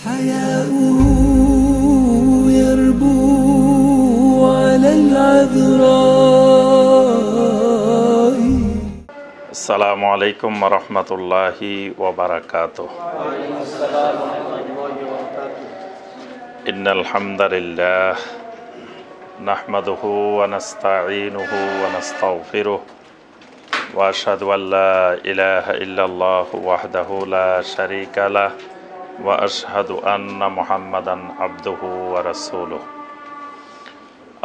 حياؤه يربو على العذراء. السلام عليكم ورحمة الله وبركاته. إن الحمد لله نحمده ونستعينه ونستغفره وأشهد أن لا إله إلا الله وحده لا شريك له وأشهد أن محمدا عبده ورسوله.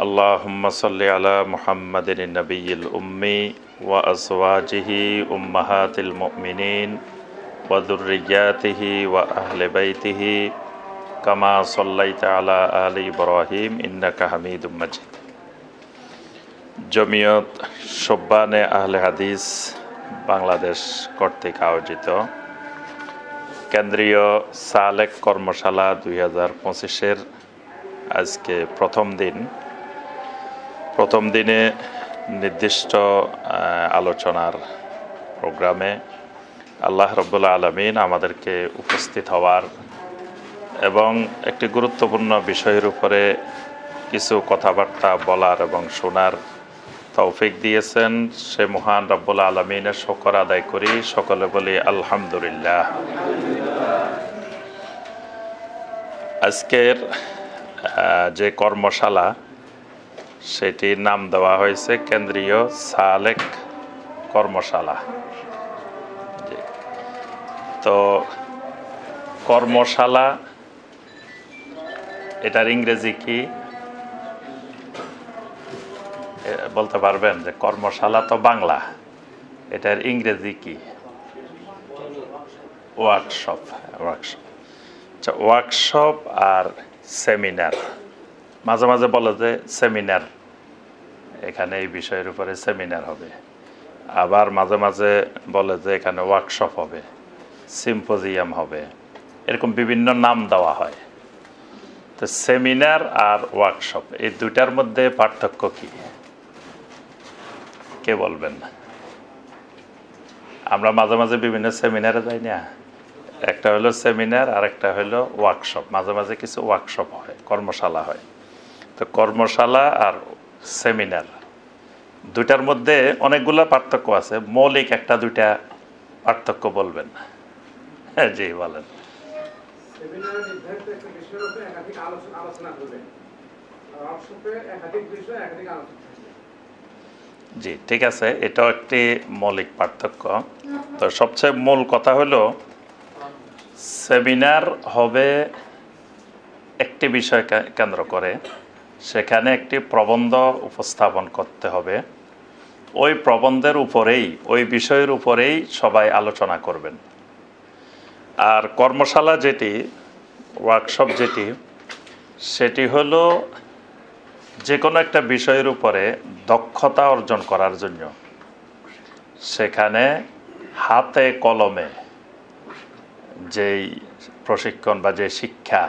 اللهم صل على محمد النبي الأمي وأزواجه أمهات المؤمنين وذرياته وأهل بيته كما صليت على آل إبراهيم إنك حميد مجيد. জমিয়ত শুব্বানে আহলে হাদিস বাংলাদেশ কর্তৃক আয়োজিত কেন্দ্রীয় সালেক কর্মশালা 2025-এর আজকে প্রথম দিনে নির্দিষ্ট আলোচনার প্রোগ্রামে আল্লাহ রাব্বুল আলামিন আমাদেরকে উপস্থিত হওয়ার এবং একটি গুরুত্বপূর্ণ বিষয়ের উপরে কিছু কথাবার্তা বলার এবং শোনার তৌফিক দিয়েছেন। সে মহান রব্বুল আলামিনের শুকর আদায় করি, সকলে বলি আলহামদুলিল্লাহ। আজকের যে কর্মশালা সেটির নাম দেওয়া হয়েছে কেন্দ্রীয় সালেক কর্মশালা। তো কর্মশালা এটার ইংরেজি কি বলতে পারবেন? যে কর্মশালা তো বাংলা, এটার ইংরেজি কি? ওয়ার্কশপ। আচ্ছা, ওয়ার্কশপ আর সেমিনার, মাঝে মাঝে বলে যে সেমিনার, এখানে এই বিষয়ের উপরে সেমিনার হবে, আবার মাঝে মাঝে বলে যে এখানে ওয়ার্কশপ হবে, সিম্পোজিয়াম হবে, এরকম বিভিন্ন নাম দেওয়া হয়। তো সেমিনার আর ওয়ার্কশপ এই দুইটার মধ্যে পার্থক্য কি কে বলবেন? আমরা মাঝে মাঝে বিভিন্ন সেমিনারে যাই না, একটা হলো সেমিনার আর একটা হলো ওয়ার্কশপ। মাঝে মাঝে কিছু ওয়ার্কশপ হয়, কর্মশালা হয়। তো কর্মশালা আর সেমিনার দুইটার মধ্যে অনেকগুলো পার্থক্য আছে। মৌলিক একটা দুইটা পার্থক্য বলবেন? হ্যাঁ, জি বলেন। জি, ঠিক আছে, এটাও একটি মৌলিক পার্থক্য। তো সবচেয়ে মূল কথা হলো সেমিনার হবে একটি বিষয় কেন্দ্র করে, সেখানে একটি প্রবন্ধ উপস্থাপন করতে হবে। ওই প্রবন্ধের উপরেই, ওই বিষয়ের উপরেই সবাই আলোচনা করবেন। আর কর্মশালা যেটি, ওয়ার্কশপ যেটি, সেটি হলো যে কোনো একটা বিষয়ের উপরে দক্ষতা অর্জন করার জন্য সেখানে হাতে কলমে যেই প্রশিক্ষণ বা যে শিক্ষা,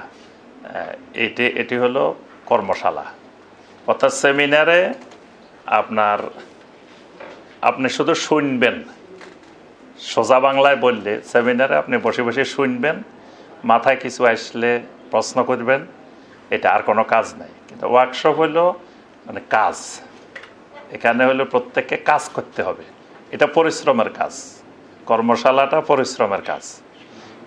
এটি হলো কর্মশালা। অর্থাৎ সেমিনারে আপনি শুধু শুনবেন, সোজা বাংলায় বললে সেমিনারে আপনি বসে বসে শুনবেন, মাথায় কিছু আসলে প্রশ্ন করবেন, এটা আর কোনো কাজ নাই। কিন্তু ওয়ার্কশপ হলো মানে কাজ, এখানে হলো প্রত্যেককে কাজ করতে হবে, এটা পরিশ্রমের কাজ। কর্মশালাটা পরিশ্রমের কাজ,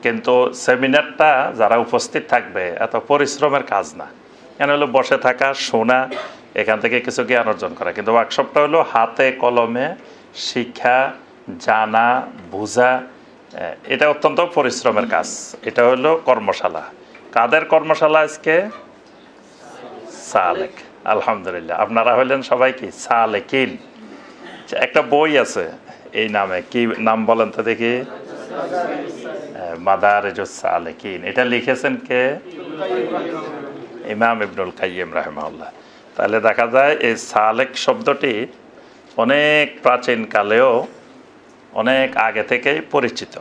কিন্তু সেমিনারটা যারা উপস্থিত থাকবে এত পরিশ্রমের কাজ না। এখানে হলো বসে থাকা, শোনা, এখান থেকে কিছু জ্ঞান অর্জন করা। কিন্তু ওয়ার্কশপটা হলো হাতে কলমে শিক্ষা, জানা, বোঝা, এটা অত্যন্ত পরিশ্রমের কাজ। এটা হলো কর্মশালা। কাদের কর্মশালা আজকে? সালেক। আলহামদুলিল্লাহ, আপনারা হইলেন সবাই কি সালেকিন। একটা বই আছে এই নামে, কি নাম বলেন তো দেখি? মাদারিজুস সালেকিন। এটা লিখেছেন কে? ইমাম ইবনুল কাইয়িম রাহিমাহুল্লাহ। তাহলে দেখা যায় এই সালেক শব্দটি অনেক প্রাচীন কালেও অনেক আগে থেকেই পরিচিত।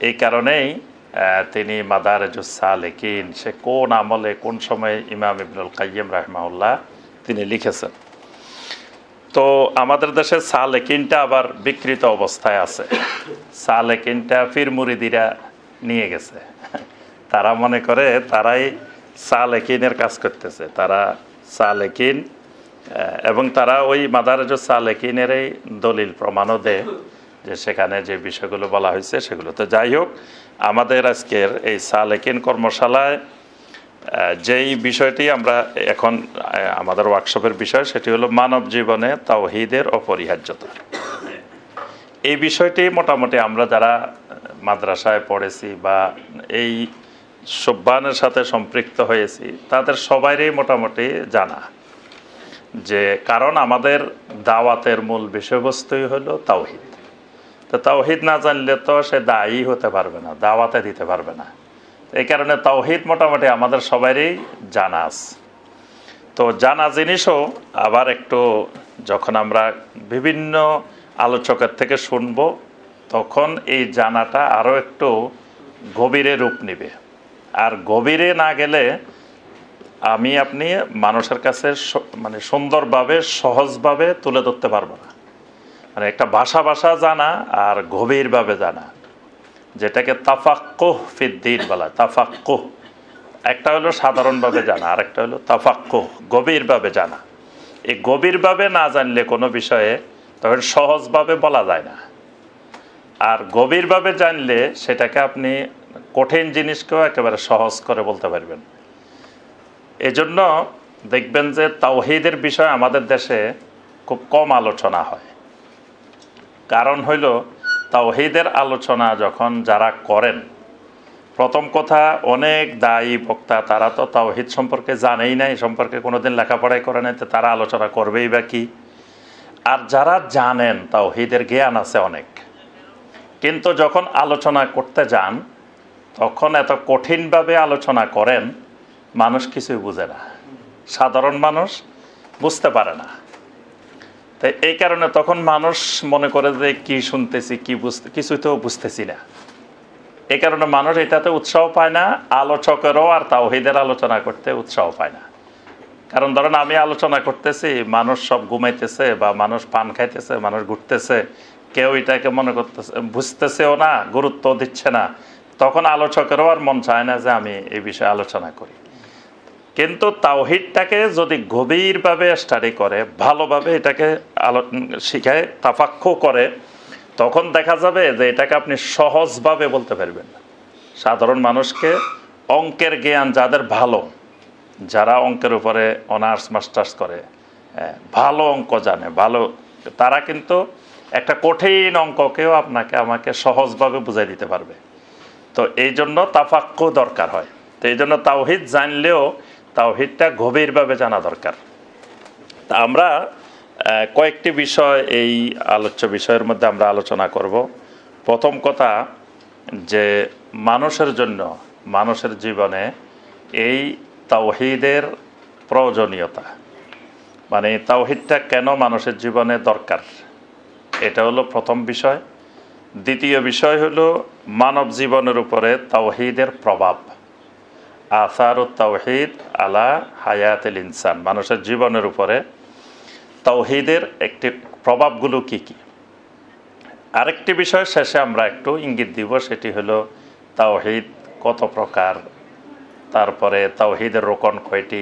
এই কারণেই তিনি মাদারিজুস সালেকিন, সে কোন আমলে কোন সময় ইমাম ইবনুল কাইয়িম রাহিমাহুল্লাহ তিনি লিখেছেন। তো আমাদের দেশে সালেকিনটা আবার বিকৃত অবস্থায় আছে। সালেকিনটা পীর মুরিদিরা নিয়ে গেছে, তারা মনে করে তারাই সালেকিনের কাজ করতেছে, তারা সালেকিন, এবং তারা ওই মাদারেজ সালেকিনেরই দলিল প্রমাণও দেয় যে সেখানে যে বিষয়গুলো বলা হয়েছে সেগুলো। তো যাই হোক, আমাদের আজকের এই সালেকিন কর্মশালায় যেই বিষয়টি আমরা এখন আমাদের ওয়ার্কশপের বিষয়, সেটি হলো মানব জীবনে তাওহীদের অপরিহার্যতা। এই বিষয়টি মোটামুটি আমরা যারা মাদ্রাসায় পড়েছি বা এই সুবহানের সাথে সম্পৃক্ত হয়েছি তাদের সবাইরই মোটামুটি জানা, যে কারণ আমাদের দাওয়াতের মূল বিষয়বস্তুই হলো তাওহীদ। তো তাওহীদ না জানলে তো সে দায়ী হতে পারবে না, দাওয়াতে দিতে পারবে না। এই কারণে তাওহীদ মোটামুটি আমাদের সবারই জানা আছে। তো জানা জিনিসও আবার একটু যখন আমরা বিভিন্ন আলোচকের থেকে শুনব, তখন এই জানাটা আরও একটু গভীরে রূপ নেবে। আর গভীরে না গেলে আমি আপনি মানুষের কাছে মানে সুন্দরভাবে সহজভাবে তুলে ধরতে পারবো না। মানে একটা ভাষা জানা আর গভীরভাবে জানা, যেটাকে তাফাক্কুহ ফিদ্দীন বলা। তাফাক্কুহ একটা হলো সাধারণভাবে জানা, আর একটা হলো তাফাক্কুহ গভীরভাবে জানা। এই গভীরভাবে না জানলে কোনো বিষয়ে তখন সহজভাবে বলা যায় না, আর গভীরভাবে জানলে সেটাকে আপনি কঠিন জিনিসকেও একেবারে সহজ করে বলতে পারবেন। এজন্য দেখবেন যে তাওহীদের বিষয় আমাদের দেশে খুব কম আলোচনা হয়। কারণ হইল তাওহীদের আলোচনা যখন যারা করেন, প্রথম কথা অনেক দায়ী বক্তা তারা তো তাওহীদ সম্পর্কে জানেই না, এই সম্পর্কে কোনোদিন লেখাপড়াই করে নাই, তো তারা আলোচনা করবেই বা কি। আর যারা জানেন তাওহীদের জ্ঞান আছে অনেক, কিন্তু যখন আলোচনা করতে যান তখন এত কঠিনভাবে আলোচনা করেন মানুষ কিছুই বুঝে না, সাধারণ মানুষ বুঝতে পারে না। তাই এই কারণে তখন মানুষ মনে করে যে কি শুনতেছি, কি কিছুই তো বুঝতেছি না। এই কারণে মানুষ এটাতে উৎসাহ পায় না, আলোচকেরও আর তাওহীদের আলোচনা করতে উৎসাহ পায় না। কারণ ধরেন আমি আলোচনা করতেছি, মানুষ সব ঘুমাইতেছে বা মানুষ পান খাইতেছে, মানুষ ঘুরতেছে, কেউ এটাকে মনে করতেছে, বুঝতেছেও না, গুরুত্ব দিচ্ছে না, তখন আলোচকেরও আর মন চায় না যে আমি এই বিষয়ে আলোচনা করি। কিন্তু তাওহীদটাকে যদি গভীরভাবে স্টাডি করে, ভালোভাবে এটাকে শিখায়, তাফাক্কুহ করে, তখন দেখা যাবে যে এটাকে আপনি সহজভাবে বলতে পারবেন। সাধারণ মানুষকে অঙ্কের জ্ঞান যাদের ভালো, যারা অঙ্কের উপরে অনার্স মাস্টার্স করে, ভালো অঙ্ক জানে, ভালো, তারা কিন্তু একটা কঠিন অঙ্ককেও আমাকে সহজভাবে বুঝাই দিতে পারবে। তো এই জন্য তাফাক্কুহ দরকার হয়। তো এই জন্য তাওহীদ জানলেও তাওহীদটা গভীরভাবে জানা দরকার। তা আমরা কয়েকটি বিষয় এই আলোচ্য বিষয়ের মধ্যে আমরা আলোচনা করব। প্রথম কথা, যে মানুষের জন্য, মানুষের জীবনে এই তাওহীদের প্রয়োজনীয়তা, মানে তাওহীদটা কেন মানুষের জীবনে দরকার, এটা হলো প্রথম বিষয়। দ্বিতীয় বিষয় হলো মানব জীবনের উপরে তাওহীদের প্রভাব, আসারুত তাওহীদ আলা হায়াতিল ইনসান, মানুষের জীবনের উপরে তাওহীদের একটি প্রভাবগুলো কি কি। আরেকটি বিষয় শেষে আমরা একটু ইঙ্গিত দিব, সেটি হলো তাওহীদ কত প্রকার, তারপরে তাওহীদের রোকন কয়টি,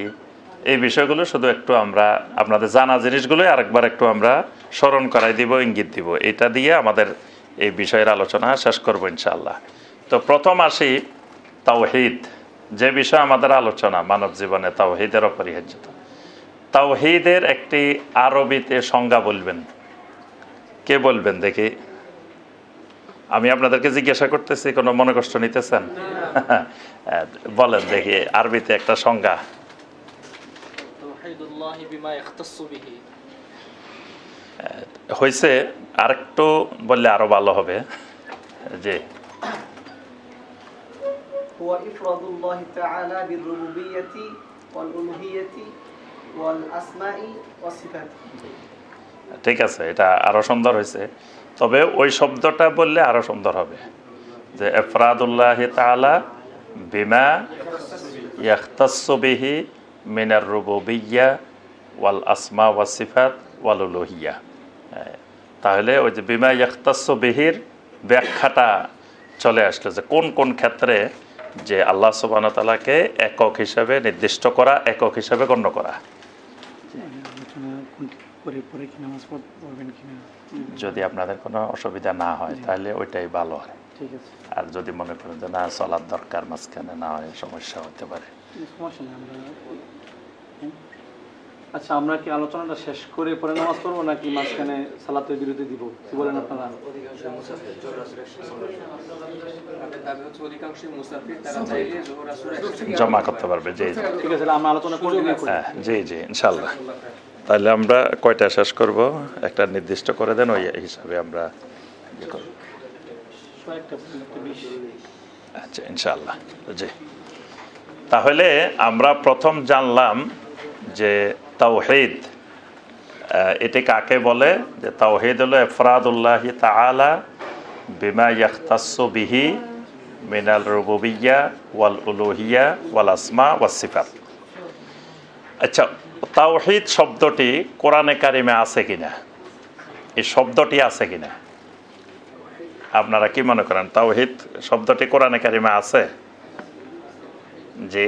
এই বিষয়গুলো শুধু একটু আমরা আপনাদের জানা জিনিসগুলোই আরেকবার একটু আমরা স্মরণ করাই দিব, ইঙ্গিত দিব। এটা দিয়ে আমাদের এই বিষয়ের আলোচনা শেষ করব ইনশাআল্লাহ। তো প্রথম আসি তাওহীদ, যে বিষয় আমাদের আলোচনা মানব জীবনে তাওহীদের অপরিহার্যতা। তাওহীদের একটি আরবিতে সংজ্ঞা বলবেন, কে বলবেন দেখি? আমি আপনাদেরকে জিজ্ঞাসা করতেছি, কোনো মনে কষ্ট নিতেছেন? বলেন দেখি আরবিতে একটা সংজ্ঞা। হয়েছে, আরেকটু বললে আরো ভালো হবে। যে هو إفراد الله تعالى بالربوبية والألوهية والأسماء والصفات। ঠিক আছে, এটা আরো সুন্দর হয়েছে, তবে ওই শব্দটা বললে আরো সুন্দর হবে, যে ইফরাদুল্লাহ তাআলা বিমা ইয়াখতাসসু বিহি মিনার রুবুবিয়্যা ওয়াল আসমা ওয়াস সিফাত ওয়াল উলুহিয়্যা। তাহলে ওই যে বিমা ইয়াখতাসসু বিহির ব্যাখ্যাটা চলে আসলো, যে কোন কোন ক্ষেত্রে যে আল্লাহ সুবহানাহু ওয়া তাআলাকে একক হিসাবে নির্দিষ্ট করা, একক হিসাবে গণ্য করা। যদি আপনাদের কোনো অসুবিধা না হয় তাহলে ওইটাই ভালো হয়। ঠিক আছে, আর যদি মনে করেন যে না চলার দরকার, মাঝখানে না হয় সমস্যা হতে পারে। সমস্যা নেই। আচ্ছা, আমরা কি আলোচনাটা শেষ করে পরে নামাজ পড়বো নাকি মাঝখানে সালাতের বিরতি দিব, কি বলেন আপনারা? জমা করতে পারবে। জি জি, ঠিক আছে, আমরা আলোচনা কন্টিনিউ করি। হ্যাঁ, জি জি, ইনশাল্লাহ। তাহলে আমরা কয়টা শেষ করব একটা নির্দিষ্ট করে দেন, ওই হিসাবে আমরা ইয়ে করব। আচ্ছা, ইনশাল্লাহ। জি, তাহলে আমরা প্রথম জানলাম যে তাওহীদ, এটি কাকে বলে? যে তাওহীদ হলো ইফরাদুল্লাহি তাআলা বিমা ইয়াখতাসসু বিহি মিনাল রুবুবিয়্যা ওয়াল উলুহিয়্যা ওয়াল আসমা ওয়াস সিফাত। আচ্ছা, তাওহীদ শব্দটি কোরআনে কারিমে আছে কিনা, এই শব্দটি আছে কিনা আপনারা কি মনে করেন? তাওহীদ শব্দটি কোরআনে কারিমে আছে? জি,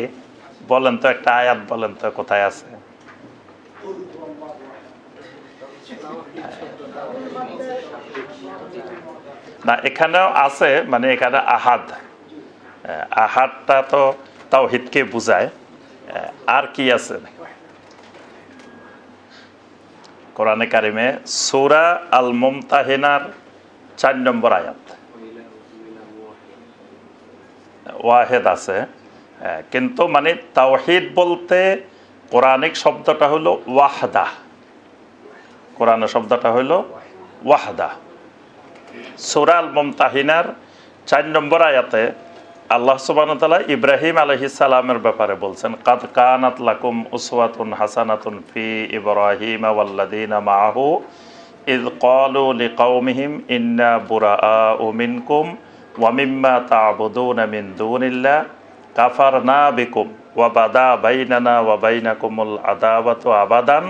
বলেন তো, একটা আয়াত বলেন তো, কোথায় আছে? না, এখানেও আছে, মানে এখানে আহাদ, আহাদটা তো তাওহীদকে বুঝায়। আর কি আছে কোরআনে কারিমে? সূরা আল মুমতাহিনার 4 নম্বর আয়াত ওয়াহেদ আছে, কিন্তু মানে তাওহীদ বলতে কোরআনিক শব্দটা হলো ওয়াহদা, কোরআনের শব্দটা হলো ওয়াহদা। সূরা আল মুমতাহিনার 4 নম্বর আয়াতে আল্লাহ সুবহানাহু ওয়া তাআলা ইব্রাহিম আলাইহিস সালামের ব্যাপারে বলছেন, কাদ কানাত লাকুম উসওয়াতুন হাসানাতুন ফি ইব্রাহিম ওয়াল্লাযিনা মাআহু ইয ক্বালু লিকাওমিহিম ইন্না বুরাআউ মিনকুম ওয়া মিম্মা তা'বুদুনা মিন দুনিল্লাহ কাফারনা বিকুম ওয়া বাদা বাইনানা ওয়া বাইনাকুমুল আদাওয়াতু আবাদান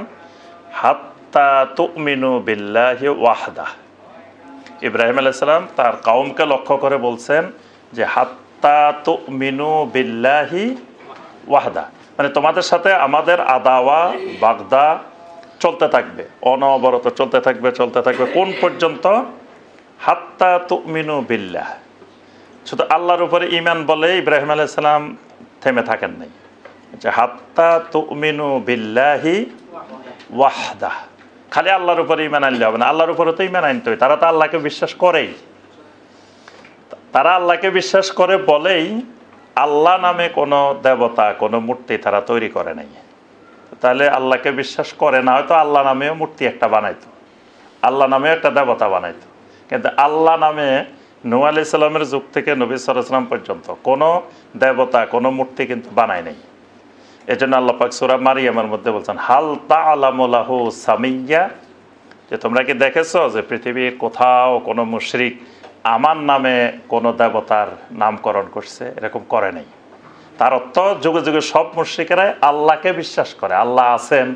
হাত্তা তু'মিনু বিল্লাহি ওয়াহদা। ইব্রাহিম আলাইহিস সালাম তার কওমকে লক্ষ্য করে বলছেন যে হাত্তা তু'মিনু বিল্লাহি ওয়াহদা, মানে তোমাদের সাথে আমাদের আদাওয়া বাগদা চলতে থাকবে, অনবরত চলতে থাকবে, চলতে থাকবে। কোন পর্যন্ত? হাত্তা তু'মিনু বিল্লাহ, শুধু আল্লাহর উপরে ঈমান বলে ইব্রাহিম আলাইহিস সালাম থেমে থাকেন নাই, যে হাত্তা তু'মিনু বিল্লাহি ওয়াহদা, খালি আল্লাহর উপরে ঈমান আনলে হবে না, আল্লাহর উপরে তো ঈমান আনতে হয়। তারা তো আল্লাহকে বিশ্বাস করেই, তারা আল্লাহকে বিশ্বাস করে বলেই আল্লাহ নামে কোনো দেবতা, কোনো মূর্তি তারা তৈরি করে নাই। তাহলে আল্লাহকে বিশ্বাস করে না, হয়তো আল্লাহ নামেও মূর্তি একটা বানাইতো, আল্লাহ নামেও একটা দেবতা বানাইতো, কিন্তু আল্লাহ নামে নূহ আলাইহিস সালামের যুগ থেকে নবী সাল্লাল্লাহু আলাইহি ওয়াসাল্লাম পর্যন্ত কোনো দেবতা, কোনো মূর্তি কিন্তু বানায় নাই। এই জন্য আল্লাহ পাক সূরা মারিয়ামের মধ্যে বলছেন, হাল তা'লামু লাহু সামিয়্যা, যে তোমরা কি দেখেছো যে পৃথিবীর কোথাও কোনো মুশরিক আমার নামে কোনো দেবতার নামকরণ করছে? এরকম করে নাই। তার অর্থ যুগে যুগে সব মুশরিকেরাই আল্লাহকে বিশ্বাস করে, আল্লাহ আছেন,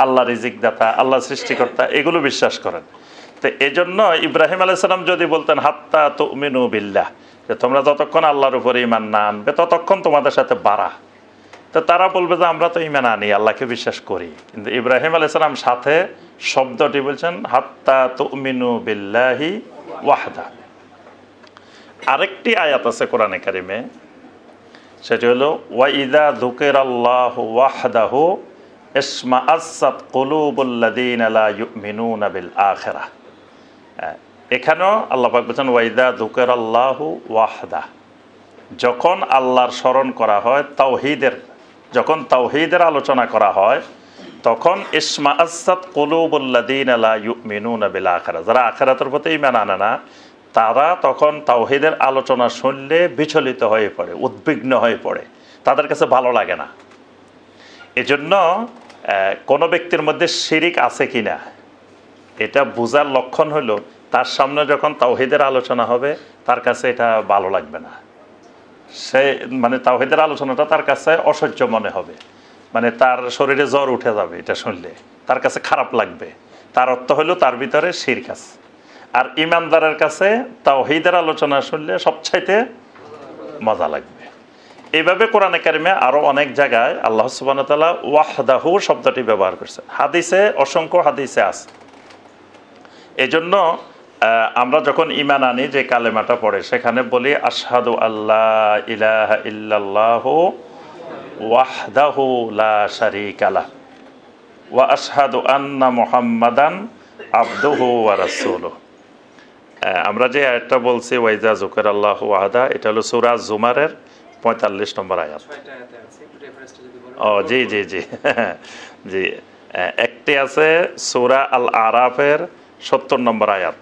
আল্লাহ রিজিক দাতা, আল্লাহ সৃষ্টিকর্তা, এগুলো বিশ্বাস করেন। তো এই জন্য ইব্রাহিম আলাইহিস সালাম যদি বলতেন হাত্তা তু'মিনু বিল্লাহ, যে তোমরা যতক্ষণ আল্লাহর উপরে ঈমান না আনবে ততক্ষণ তোমাদের সাথে বাড়া, তো তারা বলবে যে আমরা তো ঈমান আনি, আল্লাহকে বিশ্বাস করি। কিন্তু ইব্রাহিম আলাইহিস সালাম সাথে শব্দটি বলছেন হাত্তা তু'মিনু বিল্লাহি ওয়াহদা। আরেকটি আয়াত আছে কোরআনে কারিমে, সেটি হলো ওয়া ইযা যুকিরাল্লাহু ওয়াহদাহু ইসমাআসাত কুলুবুল্লাযীনা লা ইউমিনুনা বিল আখিরাহ। এখানেও আল্লাহ পাক বলেন ওয়া ইযা যুকিরাল্লাহু ওয়াহদা, যখন আল্লাহর স্মরণ করা হয়, তাওহীদের, যখন তাওহীদের আলোচনা করা হয়, তখন ইসমাআসাত কুলুবুল্লাযীনা লা ইউমিনুনা বিল আখিরাহ, যারা আখিরাতের প্রতি ঈমান আনে না, তারা তখন তাওহীদের আলোচনা শুনলে বিচলিত হয়ে পড়ে, উদ্বিগ্ন হয়ে পড়ে, তাদের কাছে ভালো লাগে না। এজন্য কোনো ব্যক্তির মধ্যে শিরিক আছে কিনা এটা বোঝার লক্ষণ হলো তার সামনে যখন তাওহীদের আলোচনা হবে তার কাছে এটা ভালো লাগবে না, সে মানে তাওহীদের আলোচনাটা তার কাছে অসহ্য মনে হবে, মানে তার শরীরে জ্বর উঠে যাবে, এটা শুনলে তার কাছে খারাপ লাগবে। তার অর্থ হলো তার ভিতরে শিরক আছে। আর ইমানদারের কাছে তাওহীদের আলোচনা শুনলে সবচাইতে মজা লাগবে। এইভাবে কোরআনে কারিমে আরো অনেক জায়গায় আল্লাহ সুবহানাহু ওয়া তাআলা ওয়াহদাহু শব্দটি ব্যবহার করেছেন। হাদিসে অসংখ্য হাদিসে আছে। এজন্য আমরা যখন ঈমান আনি যে কালেমাটা পড়ে সেখানে বলি আশহাদু আল্লা ইলাহা ইল্লাল্লাহু ওয়াহদাহু লা শারীকা লাহ ওয়া আশহাদু আন্না মুহাম্মাদান আবদুহু ওয়া রাসূলুহু। আমরা যে আয়াতটা বলছি ওয়াইজা যুকিরাল্লাহু ওয়াহদা, এটা হলো সূরা জুমারের 45 নম্বর আয়াত। ও জি জি জি জি, একটি আছে সূরা আল আরাফের 70 নম্বর আয়াত।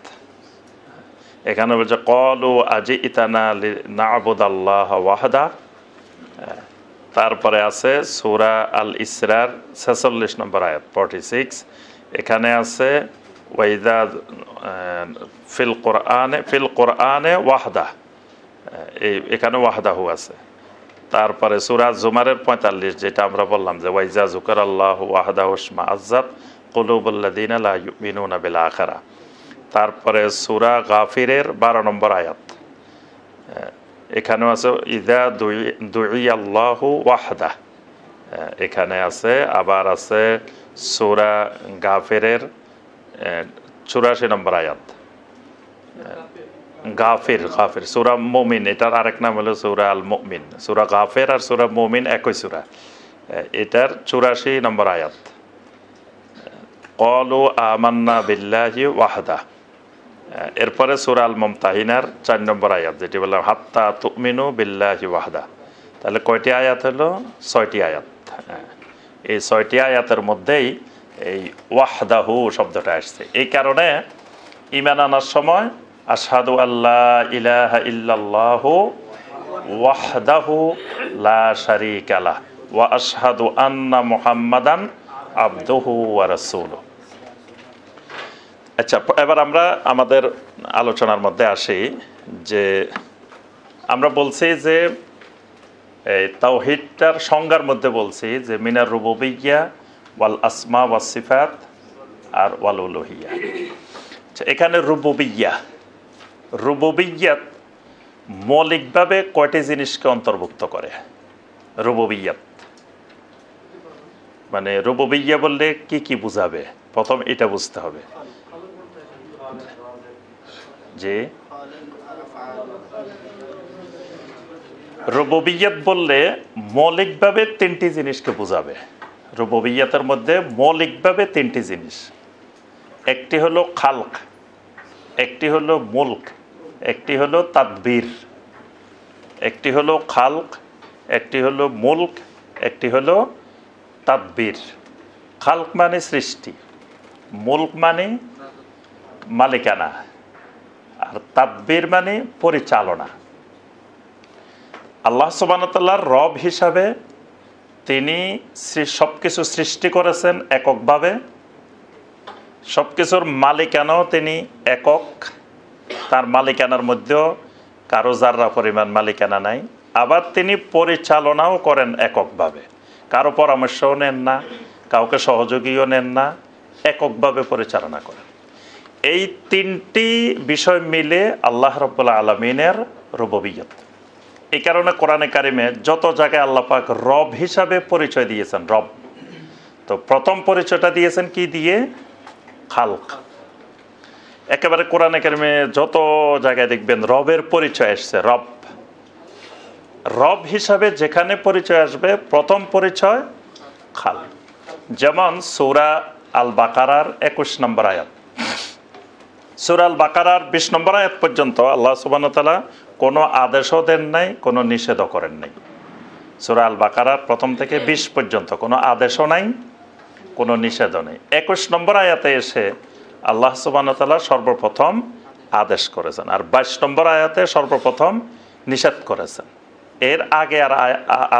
এখানে বলছে ক্বালু আজিইতানা লিনা'বুদাল্লাহ ওয়াহদা। তারপরে আছে সূরা আল ইসরার 46 নম্বর আয়াত 46। এখানে আছে ওয়াইদা ফিল কোরআনে ওয়াহদা, এখানে ওয়াহদাহু আছে। তারপরে সূরা জুমারের 45 যেটা আমরা বললাম যে ওয়াইজা যুকিরাল্লাহু ওয়াহদাহু ইশমাআজ্জাত কুলুবুল্লাযিনা লা ইউমিনুনা বিল আখিরাহ। তারপরে সূরা গাফিরের 12 নম্বর আয়াত, এখানেও আছে ইযা দুইয়াল্লাহু ওয়াহদা, এখানে আছে। আবার আছে সূরা গাফিরের 84 নম্বর আয়াত, গাফির সূরা মুমিন, এটার আরেক নাম হলো সূরা আল মুমিন। সূরা গাফির আর সূরা মুমিন একই সূরা, এটার 84 নম্বর আয়াত। ক্বালু আমান্না বিল্লাহি ওয়াহদা। এরপরে সূরা আল মুমতাহিনার 4 নম্বর আয়াত, যেটি বললাম হাত্তা তুমিনু বিল্লাহি ওয়াহদা। তাহলে কয়টি আয়াত হলো? 6টি আয়াত। এই 6টি আয়াতের মধ্যেই এই ওয়াহদাহু শব্দটা আসছে। এই কারণে ঈমান আনার সময় আশহাদু আল্লা ইলাহা ইল্লাল্লাহু ওয়াহদাহু লা শারীকা লাহ ওয়া আশহাদু আন্না মুহাম্মাদান আবদুহু ওয়া রাসূলুহু। আচ্ছা, এবার আমরা আমাদের আলোচনার মধ্যে আসি যে আমরা বলছি যে তাওহীদটার সংজ্ঞার মধ্যে বলছি যে মিনার রুবুবিয়্যা ওয়াল আসমা ওয়াস সিফাত আর ওয়াল উলুহিয়্যা। আচ্ছা, এখানে রুবুবিয়্যাত মৌলিকভাবে কয়টি জিনিসকে অন্তর্ভুক্ত করে? রুবুবিয়্যাত মানে রুবুবিয়্যা বললে কি কি বুঝাবে? প্রথম এটা বুঝতে হবে যে রুবুবিয়্যাত বললে মৌলিকভাবে 3টি জিনিসকে বুঝাবে। রুবুবিয়্যাতের মধ্যে মৌলিকভাবে 3টি জিনিস, একটি হলো খালক, একটি হলো মুলক, একটি হলো তাদবীর। একটি হলো খালক, একটি হলো মুলক, একটি হলো তাদবীর। খালক মানে সৃষ্টি, মুলক মানে মালিকানা, আর তাদবীর মানে পরিচালনা। আল্লাহ সুবহানাহু ওয়া তাআলার রব হিসাবে তিনি সবকিছু সৃষ্টি করেছেন এককভাবে, সবকিছুর মালিকানাও তিনি একক, তার মালিকানার মধ্যেও কারো যাররা পরিমাণ মালিকানা নাই। আবার তিনি পরিচালনাও করেন এককভাবে, কারো পরামর্শও নেন না, কাউকে সহযোগীও নেন না, এককভাবে পরিচালনা করেন। এই 3টি বিষয় মিলে আল্লাহ রাব্বুল আলামিনের রুবুবিয়্যাত। এই কারণে কোরআনে কারিমে যত জায়গায় আল্লাহ পাক রব হিসাবে পরিচয় দিয়েছেন, রব, তো প্রথম পরিচয়টা দিয়েছেন কি দিয়ে? খালক। একেবারে কোরআনে কারিমে যত জায়গায় দেখবেন রবের পরিচয় আসছে, রব হিসাবে যেখানে পরিচয় আসবে প্রথম পরিচয় খালক। যেমন সূরা আল বাকারার 21 নম্বর আয়াত, সূরা আল বাকারার 20 নম্বর আয়াত পর্যন্ত আল্লাহ সুবহানাহু ওয়া তাআলা কোনো আদেশও দেন নাই, কোনো নিষেধও করেন নাই। সূরা আল বাকারার প্রথম থেকে 20 পর্যন্ত কোনো আদেশও নাই, কোনো নিষেধও নেই। 21 নম্বর আয়াতে এসে আল্লাহ সুবহানাহু ওয়া তাআলা সর্বপ্রথম আদেশ করেছেন, আর 22 নম্বর আয়াতে সর্বপ্রথম নিষেধ করেছেন। এর আগে আর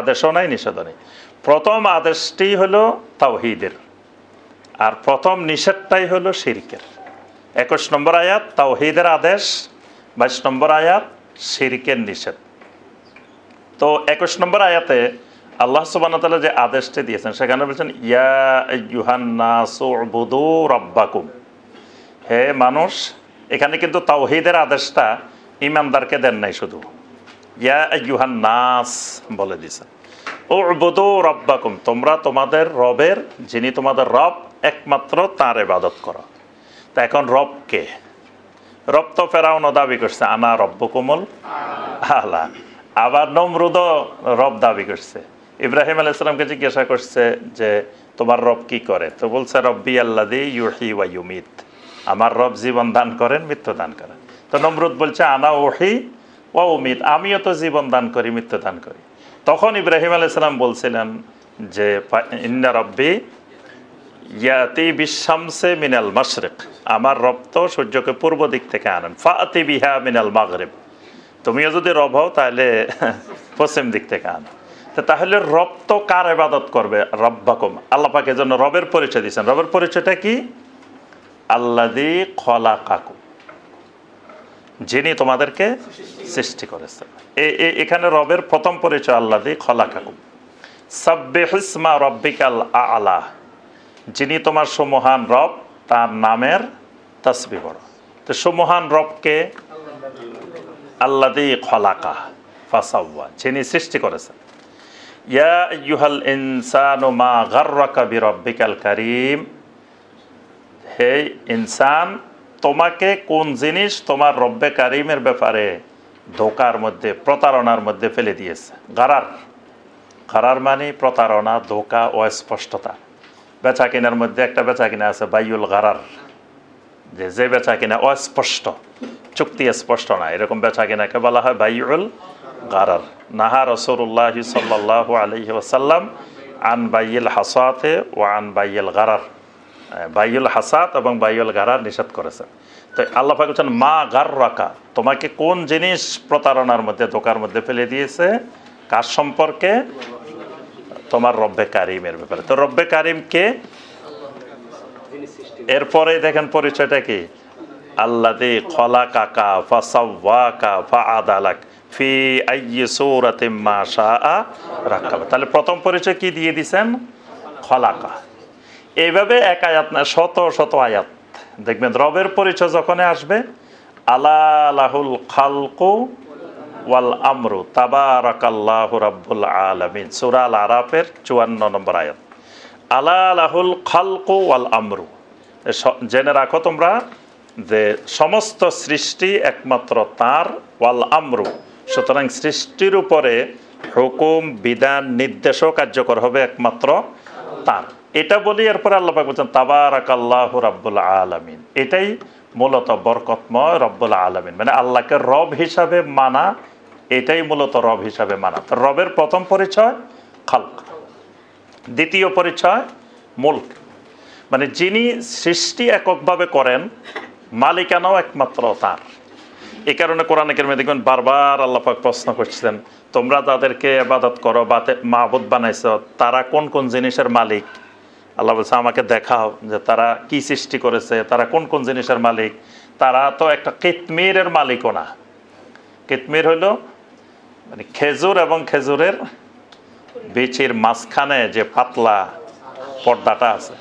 আদেশও নাই, নিষেধও নেই। প্রথম আদেশটি হলো তাওহীদের, আর প্রথম নিষেধটাই হলো শিরকের। 21 নম্বর আয়াত তাওহীদের আদেশ, 22 নম্বর আয়াত শিরকের নিষেধ। তো 21 নম্বর আয়াতে আল্লাহ সুবহানাহু ওয়া তাআলা যে আদেশটি দিয়েছেন সেখানে বলছেন ইয়া আইয়ুহান নাসু উবুদু রাব্বাকুম, হে মানুষ। এখানে কিন্তু তাওহীদের আদেশটা ঈমানদারকে দেন নাই শুধু, ইয়া আইয়ুহান নাস বলে দিয়েছেন, উবুদু রাব্বাকুম, তোমরা তোমাদের রবের, যিনি তোমাদের রব একমাত্র তার ইবাদত করো। তা এখন রব কে? রব তো ফেরাউনও দাবি করছে আনা রব্বুকুমুল আলা, আবার নমরুদও রব দাবি করছে। ইব্রাহিম আলাইহিস সালামকে জিজ্ঞাসা করছে যে তোমার রব কি করে, তো বলছে রব্বি আল্লাযী ইউহয়ি ওয়া ইউমীত, আমার রব জীবন দান করেন, মৃত্যু দান করেন। তো নমরুদ বলছে আনা উহি ওয়া উমীত, আমিও তো জীবন দান করি, মৃত্যু দান করি। তখন ইব্রাহিম আলাইহিস সালাম বলছিলেন যে ইন্না রব্বি ইয়াতি বিশামসে মিনাল মাশরিক, আমার রব তো সূর্যকে পূর্ব দিক থেকে আনেন, ফাতি বিহা মিনাল মাগরিব, তুমিও যদি রব হও তাহলে পশ্চিম দিক থেকে আনো। তাহলে রব তো কার ইবাদত করবে? রব্বাকুম, আল্লাহ পাক এজন্য রবের পরিচয় দিয়েছেন। রবের পরিচয়টা কি? আল্লাযী খলাকাকুম, যিনি তোমাদেরকে সৃষ্টি করেছেন। এখানে রবের প্রথম পরিচয় আল্লাযী খলাকাকুম। সাব্বিহিসমা রব্বিকাল আ'লা, যিনি তোমার সুমহান রব, তার নামের তাসবিহ পড়ো। তো সুমহান রবকে আল্লাযী খলাকা ফাসাওয়া, যিনি সৃষ্টি করেছেন। ইয়া আইয়ুহাল ইনসানু মা গাররাকা বিরব্বিকাল কারীম, হে ইনসান, তোমাকে কোন জিনিস তোমার রব্বে কারিমের ব্যাপারে ধোকার মধ্যে, প্রতারণার মধ্যে ফেলে দিয়েছে? গারার, গারার মানে প্রতারণা, ধোকা, অস্পষ্টতা। বেচা কেনার মধ্যে একটা বেচা কিনা আছে বাইউল গারার, যে বেচা কিনা অস্পষ্ট, চুক্তি স্পষ্ট না, এরকম বেচা কিনাকে বলা হয় বাইউল গারার। নাহা রাসূলুল্লাহি সাল্লাল্লাহু আলাইহি ওয়াসাল্লাম আন বাইইল হাসাতে ওয়া আন বাইইল গারার, বাইউল হাসাত এবং বাইউল গারার নিষেধ করেছেন। তো আল্লাহ পাক বলেন মা গাররাকা, তোমাকে কোন জিনিস প্রতারণার মধ্যে, ধোকার মধ্যে ফেলে দিয়েছে? কার সম্পর্কে? তোমার রব্বে কারিমের ব্যাপারে। তো রব্বে কারিম কে? এরপরে দেখেন পরিচয়টা কি? আল্লাযী খলাকাকা ফাসাওয়াকা ফাআদালাক ফি আইয়ি সূরাতিন মা শাআ রাক্কাবা। তাহলে প্রথম পরিচয় কি দিয়ে দিবেন? খলাকা। এইভাবে এক আয়াত না, শত শত আয়াত দেখবেন রবের পরিচয় যখন আসবে, আলা লাহুল খালকু ওয়াল আমরু তাবারাকাল্লাহু রাব্বুল আলামিন, সূরা আল আরাফের 54 নম্বর আয়াত। আলা লাহুল খালকু ওয়াল আমরু, জেনে রাখো তোমরা যে সমস্ত সৃষ্টি একমাত্র তার, ওয়াল আমরু, সুতরাং সৃষ্টির উপরে হুকুম, বিধান, নির্দেশও কার্যকর হবে একমাত্র তার। এটা বলি এরপরে আল্লাহ পাক বলছেন তাবারাকাল্লাহু রাব্বুল আলামিন। এটাই মূলত বরকতময় রব্বুল আলামিন, মানে আল্লাহকে রব হিসাবে মানা, এটাই মূলত রব হিসাবে মানা। তো রবের প্রথম পরিচয় খালক, দ্বিতীয় পরিচয় মুলক, মানে যিনি সৃষ্টি এককভাবে করেন, মালিকানাও একমাত্র তার। এই কারণে কোরআনে কারিমে দেখবেন বারবার আল্লাহ পাক প্রশ্ন করছেন, তোমরা তাদেরকে ইবাদত করো বা মাবুদ বানাইছো, তারা কোন কোন জিনিসের মালিক? আল্লাহ বলছে আমাকে দেখাও যে তারা কি সৃষ্টি করেছে, তারা কোন কোন জিনিসের মালিক। তারা তো একটা কিতমিরের মালিকও না। কিতমির হইল মানে খেজুর এবং খেজুরের বিচির মাঝখানে যে পাতলা পর্দাটা আছে।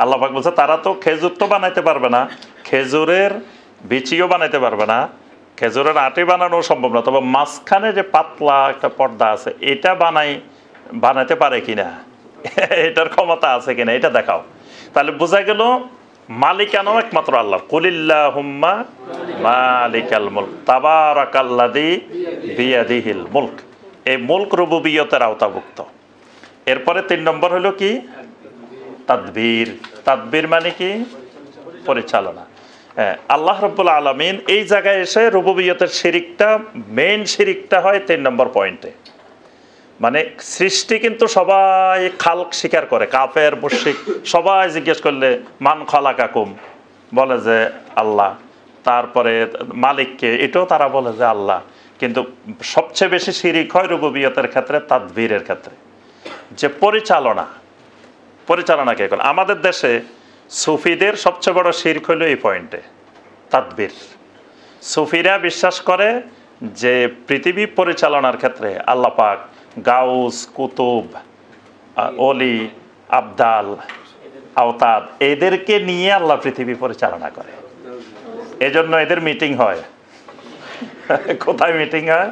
আল্লাহ পাক বলছে তারা তো খেজুর তো বানাইতে পারবে না, খেজুরের বিচিও বানাইতে পারবে না, খেজুরের আটি বানানো সম্ভব না, তবে মাঝখানে যে পাতলা একটা পর্দা আছে এটা বানাইতে পারে কিনা, এটার ক্ষমতা আছে কিনা, এটা দেখাও। তাহলে বোঝা গেল মালিকানাও একমাত্র আল্লাহ। কুলিল্লাহুম্মা মালিকাল মুলক তাবারাকাল্লাযী বিয়াদিহিল মুলক, এই মুলক রুবুবিয়তের আওতাভুক্ত। এরপরে 3 নম্বর হলো কি? তাদবীর। তাদবীর মানে কি? পরিচালনা। আল্লাহ রাব্বুল আলামিন এই জায়গায় এসে রুবুবিয়তের শিরিকটা, মেইন শিরিকটা হয় 3 নম্বর পয়েন্টে। মানে সৃষ্টি কিন্তু সবাই খালক স্বীকার করে, কাফের মুশরিক সবাই জিজ্ঞেস করলে মান খালাকাকুম, বলে যে আল্লাহ। তারপরে মালিককে, এটাও তারা বলে যে আল্লাহ। কিন্তু সবচেয়ে বেশি শিরিক হয় রুবুবিয়তের ক্ষেত্রে, তাদবীরের ক্ষেত্রে, যে পরিচালনা কে করে। আমাদের দেশে সুফিদের সবচেয়ে বড় শিরক হলো এই পয়েন্টে, তাদবীর। সুফিরা বিশ্বাস করে যে পৃথিবী পরিচালনার ক্ষেত্রে আল্লাহ পাক গাউস, কুতুব, অলি, আবদাল, আওতাদ এদেরকে নিয়ে আল্লাহ পৃথিবী পরিচালনা করে। এজন্য এদের মিটিং হয়। কোথায় মিটিং হয়?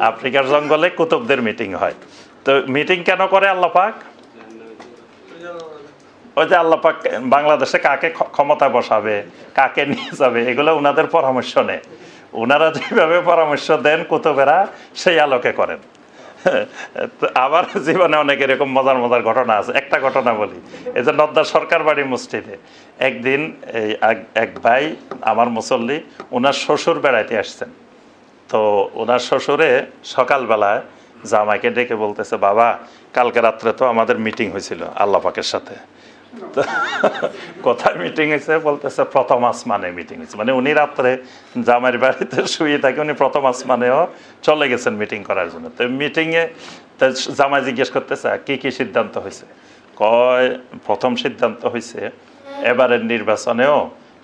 আফ্রিকার জঙ্গলে কুতুবদের মিটিং হয়। তো মিটিং কেন করে আল্লাহ পাক? ওই যে আল্লাহ পাক বাংলাদেশে কাকে ক্ষমতায় বসাবে, কাকে নিয়ে যাবে, এগুলো ওনাদের পরামর্শ নেয়। ওনারা যেভাবে পরামর্শ দেন কুতুবেরা সেই আলোকে করেন। আবার জীবনে অনেক এরকম মজার মজার ঘটনা আছে। একটা ঘটনা বলি, এই যে নদ্দা সরকার বাড়ি মসজিদে একদিন এক ভাই আমার মুসল্লি, ওনার শ্বশুর বেড়াইতে আসছেন। তো ওনার শ্বশুরে সকালবেলায় জামাইকে ডেকে বলতেছে, বাবা কালকে রাত্রে তো আমাদের মিটিং হয়েছিল আল্লাহ পাকের সাথে। কোথায় মিটিং হয়েছে? বলতেছে প্রথম আসমানে মিটিং হয়েছে। মানে উনি রাত্রে জামাইয়ের বাড়িতে শুয়ে থাকে, উনি প্রথম আসমানেও চলে গেছেন মিটিং করার জন্য। তো মিটিংয়ে জামাই জিজ্ঞেস করতেছে কি কি সিদ্ধান্ত হয়েছে? কয় প্রথম সিদ্ধান্ত হয়েছে এবারের নির্বাচনেও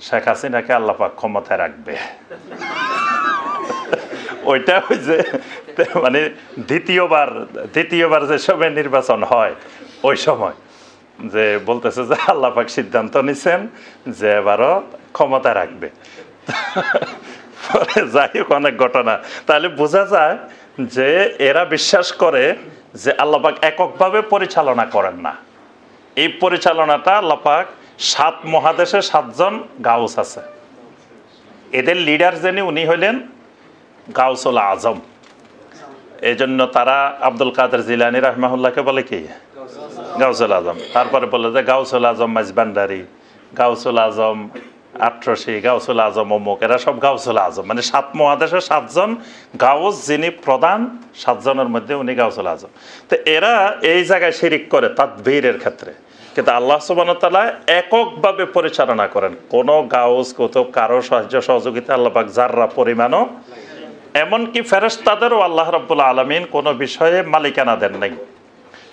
শেখ হাসিনাকে আল্লাহ পাক ক্ষমতায় রাখবে। ওইটা হয়েছে মানে দ্বিতীয়বার যে সময় নির্বাচন হয় ওই সময় যে বলতেছে যে আল্লাহ পাক সিদ্ধান্ত নিছেন যে এবারও ক্ষমতা রাখবে। যাই হোক অনেক ঘটনা। তাহলে বোঝা যায় যে এরা বিশ্বাস করে যে আল্লাহ পাক এককভাবে পরিচালনা করেন না। এই পরিচালনাটা আল্লাহ পাক 7 মহাদেশে 7 জন গাউস আছে। এদের লিডার যিনি উনি হইলেন গাউসুল আজম। এই জন্য তারা আব্দুল কাদের জিলানী রাহমাহুল্লাহকে বলে কি গাউসুল আজম। তারপরে বলে যে গাউসুল আজম মাইজবান্ডারি, গাউসুল আজম আট্রসি, গাউসুল আজম অমুক, এরা সব গাউসুল আজম। মানে 7 মহাদেশে 7 জন গাউস যিনি প্রধান, 7 জনের মধ্যে উনি গাউসুল আজম। তো এরা এই জায়গায় শিরিক করে তাদবীরের ক্ষেত্রে, কিন্তু আল্লাহ সুবহানাহু ওয়া তাআলা এককভাবে পরিচালনা করেন। কোনো গাউস কুতুব কারো সাহায্য সহযোগিতা আল্লাহ পাক যাররা পরিমাণও, এমনকি ফেরেশতাদেরও আল্লাহ রাব্বুল আলামিন কোনো বিষয়ে মালিকানা দেন নাই।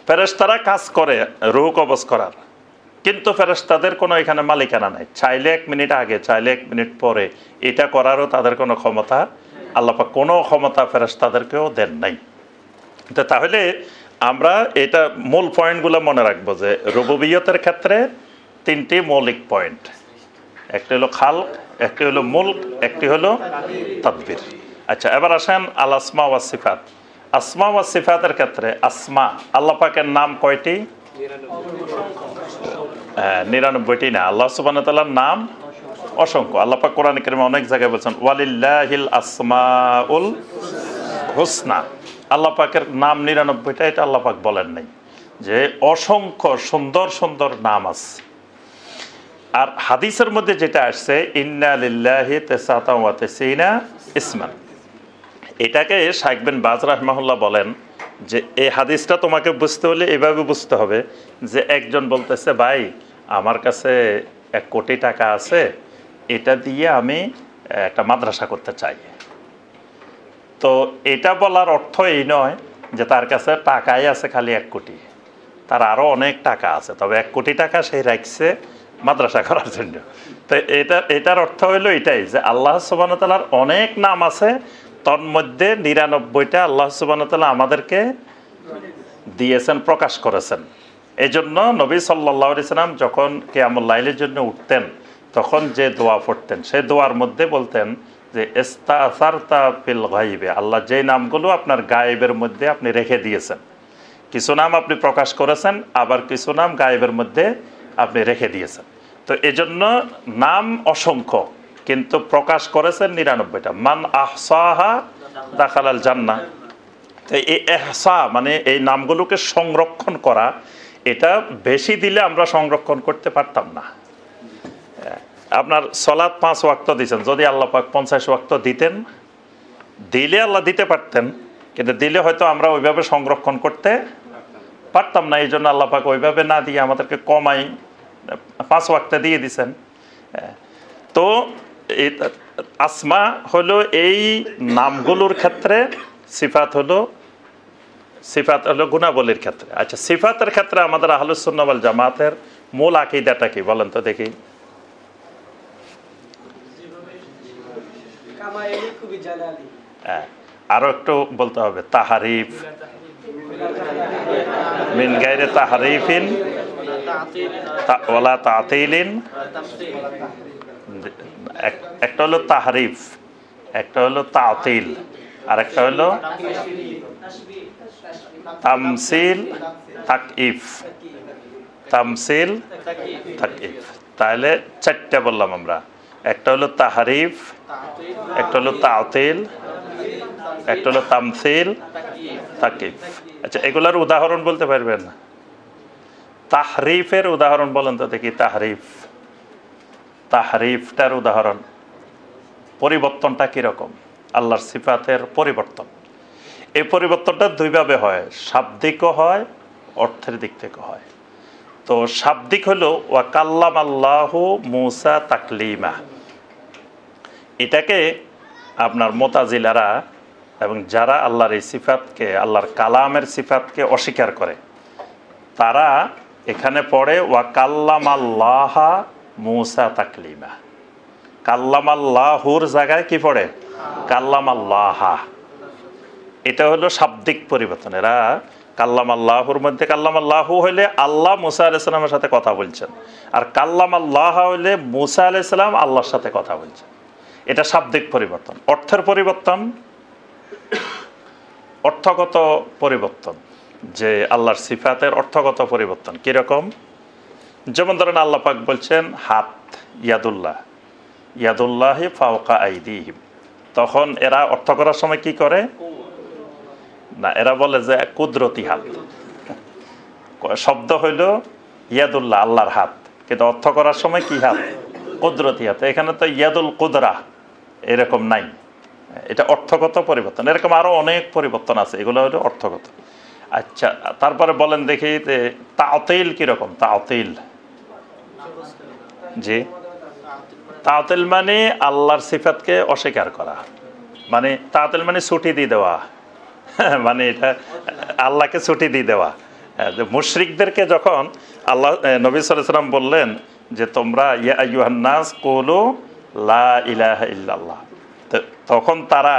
ফেরেশতারা কাজ করে রূহ কবজ করার, কিন্তু ফেরেশতাদের কোনো এখানে মালিকানা নাই। চাইলে 1 মিনিট আগে, চাইলে 1 মিনিট পরে এটা করারও তাদের কোনো ক্ষমতা আল্লাহ পাক কোনো ক্ষমতা ফেরেশতাদেরকেও দেন নাই। তো তাহলে আমরা এটা মূল পয়েন্টগুলো মনে রাখবো যে রুবুবিয়তের ক্ষেত্রে 3টি মৌলিক পয়েন্ট। একটি হলো খালক, একটি হলো মুলক, একটি হলো তাদবীর। আচ্ছা, এবার আসেন আল আসমা ওয়া সিফাত। আসমা ওয়া সিফাতের ক্ষেত্রে আসমা আল্লাহ পাকের নাম কয়টি? 99টি না। আল্লাহ সুবহানাহু ওয়া তাআলার নাম অসংখ্য। আল্লাহ পাক কোরআন কারীমে অনেক জায়গায় বলেছেন ওয়ালিল্লাহিল আসমাউল হুসনা। আল্লাহ পাকের নাম 99টা, এটা আল্লাহ পাক বলেন নাই, যে অসংখ্য সুন্দর সুন্দর নাম আছে। আর হাদিসের মধ্যে যেটা আসছে ইন্না লিল্লাহি তিসআতা ওয়া তিসঈনা ইসমান, এটাকে শাইখ বিন বাজ রাহমাহুল্লাহ বলেন যে এই হাদিসটা তোমাকে বুঝতে হলে এভাবে বুঝতে হবে যে একজন বলতেছে ভাই আমার কাছে 1 কোটি টাকা আছে, এটা দিয়ে আমি একটা মাদ্রাসা করতে চাই। তো এটা বলার অর্থ এই নয় যে তার কাছে টাকাই আছে খালি 1 কোটি, তার আরও অনেক টাকা আছে, তবে 1 কোটি টাকা সে রাখছে মাদ্রাসা করার জন্য। তো এটার অর্থ হইলো এটাই যে আল্লাহ সুবহানাহু ওয়া তাআলার অনেক নাম আছে, তন্মধ্যে 99টা আল্লাহ সুবহানাহু ওয়া তাআলা আমাদেরকে দিয়েছেন, প্রকাশ করেছেন। এই জন্য নবী সাল্লাল্লাহু আলাইহি সাল্লাম যখন কিয়ামুল লাইলের জন্য উঠতেন তখন যে দোয়া পড়তেন সেই দোয়ার মধ্যে বলতেন যে ইস্তাসারতা ফিল গায়বে, আল্লাহ যে নামগুলো আপনার গায়েবের মধ্যে আপনি রেখে দিয়েছেন। কিছু নাম আপনি প্রকাশ করেছেন, আবার কিছু নাম গায়েবের মধ্যে আপনি রেখে দিয়েছেন। তো এজন্য নাম অসংখ্য, কিন্তু প্রকাশ করেছেন 99টা। মান আহসাহা দাখালাল জান্নাহ। তো এই ইহসা মানে এই নামগুলোকে সংরক্ষণ করা, এটা বেশি দিলে আমরা সংরক্ষণ করতে পারতাম না। আপনার সালাত 5 ওয়াক্ত দিয়েছেন, যদি আল্লাহ পাক 50 ওয়াক্ত দিতেন, দিলে আল্লাহ দিতে পারতেন, কিন্তু দিলে হয়তো আমরা ওইভাবে সংরক্ষণ করতে পারতাম না। এই জন্য আল্লাহ পাক ওইভাবে না দিয়ে আমাদেরকে কমাই 5 ওয়াক্তে দিয়ে দিয়েছেন। তো আসমা হলো এই নামগুলোর ক্ষেত্রে, সিফাত হলো গুণাবলীর ক্ষেত্রে। আচ্ছা, সিফাতের ক্ষেত্রে আমাদের আহলুস সুন্নাহ ওয়াল জামাতের মূল আকীদাটা কি বলেন তো দেখি? আরো একটু বলতে হবে, তাহারিফ মিন গায়রি তাহরিফিন ওয়ালা তাতিলিন। একটা হলো তাহরিফ, একটা হলো তাতিল, আর একটা হলো তামসিল তাকইফ। তামসিল তাকইফ, তাহলে চারটা বললাম আমরা। একটা হলো তাহরিফ, একটা হলো তাতিল, একটা হলো তামসিল তাকইফ। আচ্ছা, এগুলার উদাহরণ বলতে পারবেন? তাহরিফের উদাহরণ বলেন তো দেখি। তাহরিফ, তাহরিফটার উদাহরণ, পরিবর্তনটা কিরকম? আল্লাহর সিফাতের পরিবর্তন। এই পরিবর্তনটা দুইভাবে হয়, শাব্দিকও হয়, অর্থের দিক থেকে হয়। তো শাব্দিক হলো ওয়া কাল্লাম আল্লাহু মুসা তাকলিমা। এটাকে আপনার মুতাজিলারা এবং যারা আল্লাহর এই সিফাতকে, আল্লাহর কালামের সিফাতকে অস্বীকার করে, তারা এখানে পড়ে ওয়া কাল্লাম আল্লাহ মুসা তাকলিমা। কাল্লাম আল্লাহুর জায়গায় কি পড়ে? কাল্লাম আল্লাহ। এটা হলো শাব্দিক পরিবর্তন। এরা কাল্লাম আল্লাহুর মধ্যে কাল্লাম আল্লাহু হইলে আল্লাহ মুসা আলাইহিস সালামের সাথে কথা বলছেন, আর কাল্লাম আল্লাহ হইলে মুসা আলাইহিস সালাম আল্লাহর সাথে কথা বলছেন। এটা শাব্দিক পরিবর্তন। অর্থের পরিবর্তন, অর্থগত পরিবর্তন, যে আল্লাহর সিফাতের অর্থগত পরিবর্তন কিরকম? যেমন ধরেন আল্লাহ পাক বলছেন হাত, ইয়াদুল্লাহ, ইয়াদুল্লাহি ফাওকা আইদিহিম। তখন এরা অর্থ করার সময় কি করে? না, এরা বলে যে কুদরতি হাত। শব্দ হইল ইয়াদুল্লাহ, আল্লাহর হাত, কিন্তু অর্থ করার সময় কি হাত? কুদরতি হাত। এখানে তো ইয়াদুল কুদরা এরকম নাই, এটা অর্থগত পরিবর্তন। এরকম আরো অনেক পরিবর্তন আছে, এগুলো হলো অর্থগত। আচ্ছা, তারপরে বলেন দেখি তাতিল কিরকম? তাতিল, জি, তাতিল মানে আল্লাহর সিফাতকে অস্বীকার করা, মানে তাতিল মানে ছুটি দিয়ে দেওয়া, মানে এটা আল্লাহকে ছুটি দিয়ে দেওয়া। মুশরিকদেরকে যখন আল্লাহ নবী সাল্লাল্লাহু আলাইহি ওয়াসাল্লাম বললেন যে তোমরা ইয়া আইয়ুহান নাস কুলু লা ইলাহা ইল্লাল্লাহ, তখন তারা